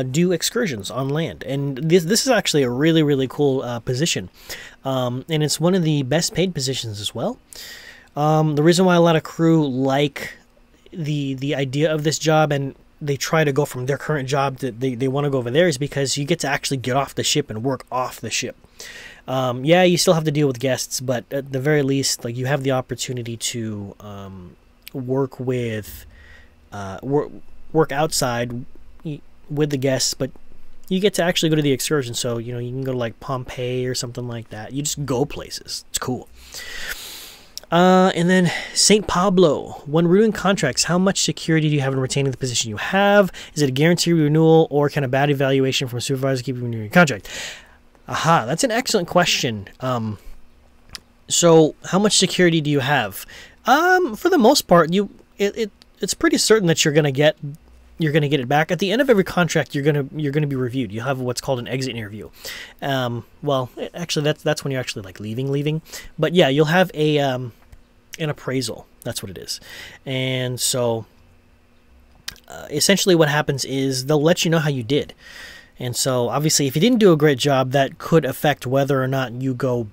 do excursions on land. And this is actually a really, really cool position. And it's one of the best paid positions as well. The reason why a lot of crew like the idea of this job and they try to go from their current job to they want to go over there is because you get to actually get off the ship and work off the ship. Yeah, you still have to deal with guests, but at the very least, like, you have the opportunity to work with work outside with the guests, but you get to actually go to the excursion. So, you can go to like Pompeii or something like that. You just go places. It's cool. And then St. Pablo. When renewing contracts, how much security do you have in retaining the position you have? Is it a guaranteed renewal, or can a bad evaluation from a supervisor keep you renewing your contract? Aha, that's an excellent question. So how much security do you have? For the most part, it's pretty certain that you're gonna get it back at the end of every contract. You're gonna be reviewed. You have what's called an exit interview. Well, actually, that's when you're actually like leaving. But yeah, you'll have an appraisal. That's what it is. And so essentially, what happens is they'll let you know how you did. And so obviously, if you didn't do a great job, that could affect whether or not you go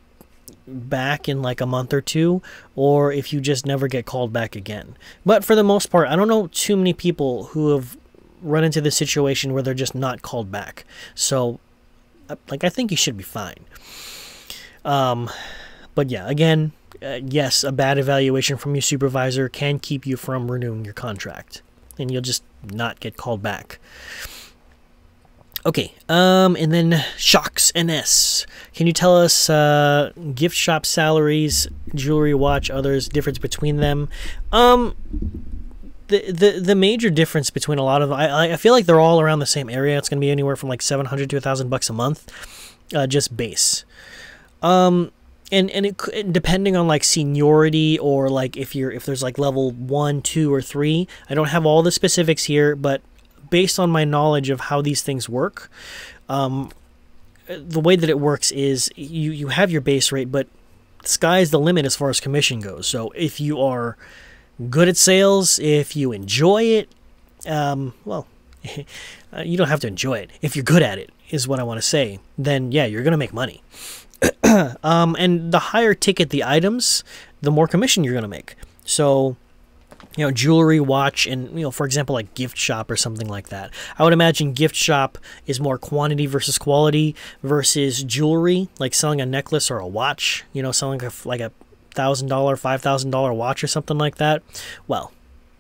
back in like a month or two, or if you just never get called back again. But for the most part, I don't know too many people who have run into this situation where they're just not called back. So like, I think you should be fine. But yeah, again, yes, a bad evaluation from your supervisor can keep you from renewing your contract, and you'll just not get called back. Okay, and then Shocks NS. Can you tell us gift shop salaries, jewelry, watch, others, difference between them? The major difference between a lot of them, I feel like they're all around the same area. It's going to be anywhere from like $700 to $1,000 a month, just base. And it depending on like seniority, or like if there's like level 1, 2, or 3. I don't have all the specifics here, but based on my knowledge of how these things work, the way that it works is you have your base rate, but the sky's the limit as far as commission goes. So if you are good at sales, if you enjoy it, well, you don't have to enjoy it. If you're good at it, is what I want to say, then yeah, you're going to make money. And the higher ticket the items, the more commission you're going to make. So, jewelry, watch, and, for example, like gift shop or something like that. I would imagine gift shop is more quantity versus quality versus jewelry, like selling a necklace or a watch, selling like a $1,000, $5,000 watch or something like that. Well,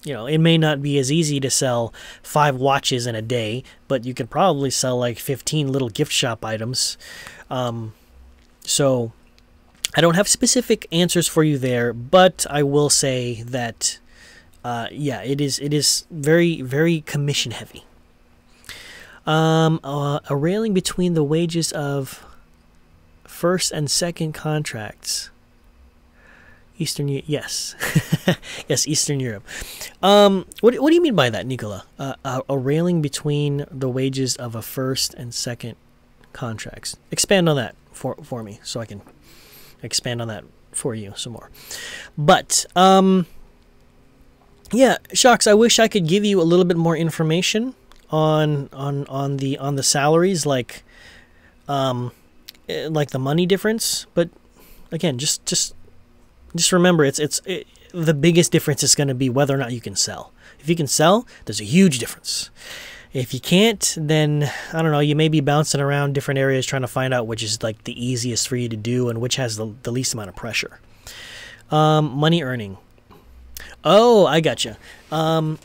it may not be as easy to sell 5 watches in a day, but you could probably sell like 15 little gift shop items. So I don't have specific answers for you there, but I will say that yeah, it is very, very commission heavy. A railing between the wages of first and second contracts. Eastern Europe, yes. Yes, Eastern Europe. What do you mean by that, Nicola? A railing between the wages of a first and second contracts. Expand on that for me, so I can expand on that for you some more. But yeah, Shocks, I wish I could give you a little bit more information on the salaries, like the money difference. But again, just remember, the biggest difference is going to be whether or not you can sell. If you can sell, there's a huge difference. If you can't, then I don't know, you may be bouncing around different areas trying to find out which is like the easiest for you to do and which has the least amount of pressure. Money earning. Oh, I gotcha. So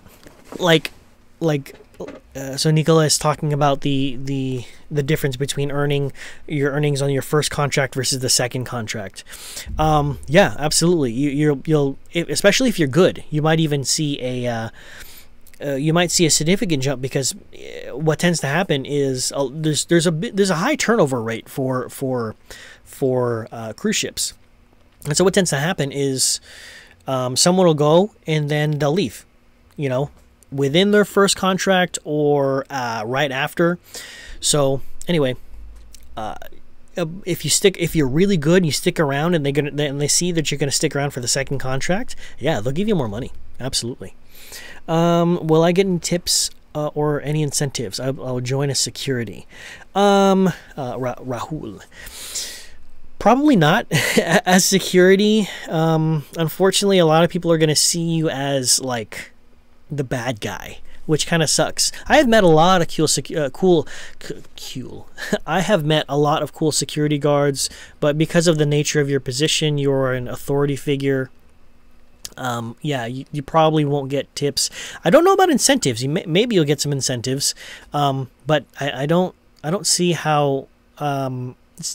Nicola is talking about the difference between your earnings on your first contract versus the second contract. Yeah, absolutely. You'll especially if you're good, you might even see you might see a significant jump, because what tends to happen is there's a high turnover rate for cruise ships. And so what tends to happen is someone will go and then they'll leave, you know, within their first contract or right after. So anyway, if you're really good and you stick around, and they see that you're gonna stick around for the second contract, yeah, they'll give you more money. Absolutely. Will I get any tips or any incentives? I'll join a security. Rahul. Probably not. As security, unfortunately, a lot of people are going to see you as like the bad guy, which kind of sucks. I have met a lot of I have met a lot of cool security guards, but because of the nature of your position, you're an authority figure. Yeah, you probably won't get tips. I don't know about incentives. Maybe you'll get some incentives, but I don't see how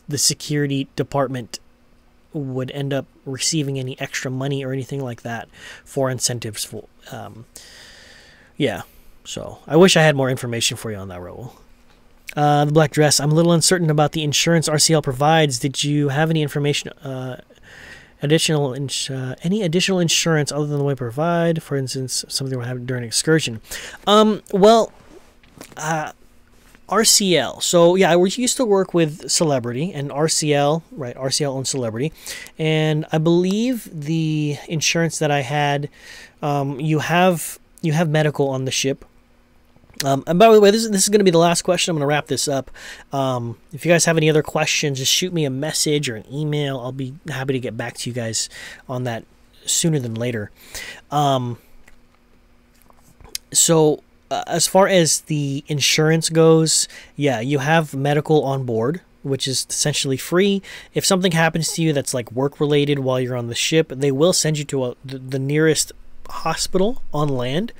the security department would end up receiving any extra money or anything like that for incentives. Yeah, so I wish I had more information for you on that, Raul. The black dress. I'm a little uncertain about the insurance RCL provides. Did you have any information? Any additional insurance other than the way provide? For instance, something we have during excursion. RCL. So yeah, I used to work with Celebrity, and RCL, right? RCL owns Celebrity, and I believe the insurance that I had, you have medical on the ship. And by the way, this is going to be the last question. I'm going to wrap this up. If you guys have any other questions, just shoot me a message or an email. I'll be happy to get back to you guys on that sooner than later. As far as the insurance goes, yeah, you have medical on board, which is essentially free. If something happens to you that's like work related while you're on the ship, they will send you to the nearest hospital on land.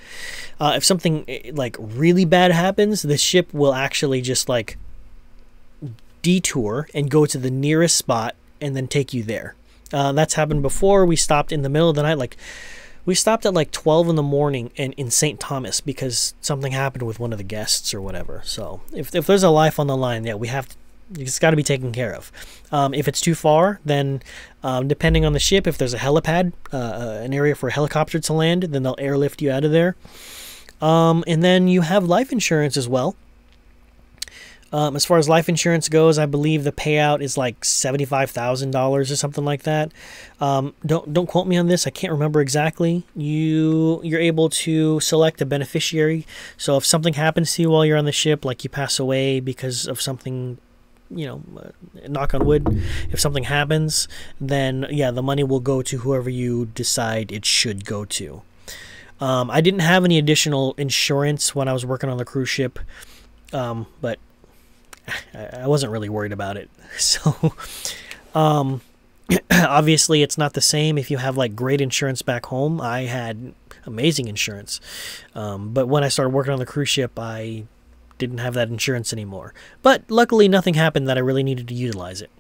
If something like really bad happens, the ship will actually just like detour and go to the nearest spot and then take you there. That's happened before. We stopped in the middle of the night, we stopped at like 12 in the morning in St. Thomas because something happened with one of the guests or whatever. So if there's a life on the line, yeah, it's got to be taken care of. If it's too far, then depending on the ship, if there's a helipad, an area for a helicopter to land, then they'll airlift you out of there. And then you have life insurance as well. As far as life insurance goes, I believe the payout is like $75,000 or something like that. Don't quote me on this. I can't remember exactly. You're able to select a beneficiary. So if something happens to you while you're on the ship, like you pass away because of something, you know, knock on wood, if something happens, then yeah, the money will go to whoever you decide it should go to. I didn't have any additional insurance when I was working on the cruise ship, but I wasn't really worried about it. So obviously it's not the same if you have like great insurance back home. I had amazing insurance, but when I started working on the cruise ship, I didn't have that insurance anymore. But luckily nothing happened that I really needed to utilize it.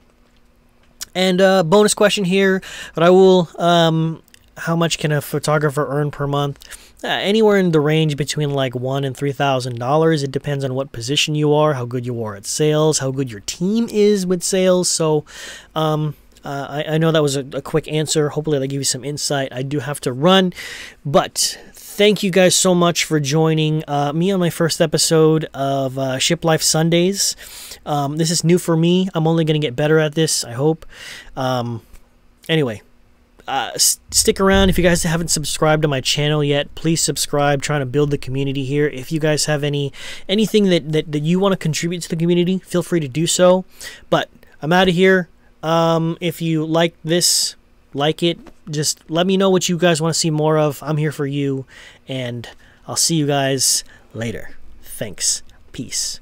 And bonus question here, Raul, how much can a photographer earn per month? Anywhere in the range between like $1,000 and $3,000. It depends on what position you are, how good you are at sales, how good your team is with sales. So I know that was a quick answer. Hopefully that gave you some insight. I do have to run, but thank you guys so much for joining me on my first episode of ShipLife Sundays. This is new for me. I'm only going to get better at this, I hope. Anyway. Stick around. If you guys haven't subscribed to my channel yet, please subscribe. Trying to build the community here. If you guys have anything that you want to contribute to the community, feel free to do so. But I'm out of here. If you like this, like it, just let me know what you guys want to see more of. I'm here for you, and I'll see you guys later. Thanks. Peace.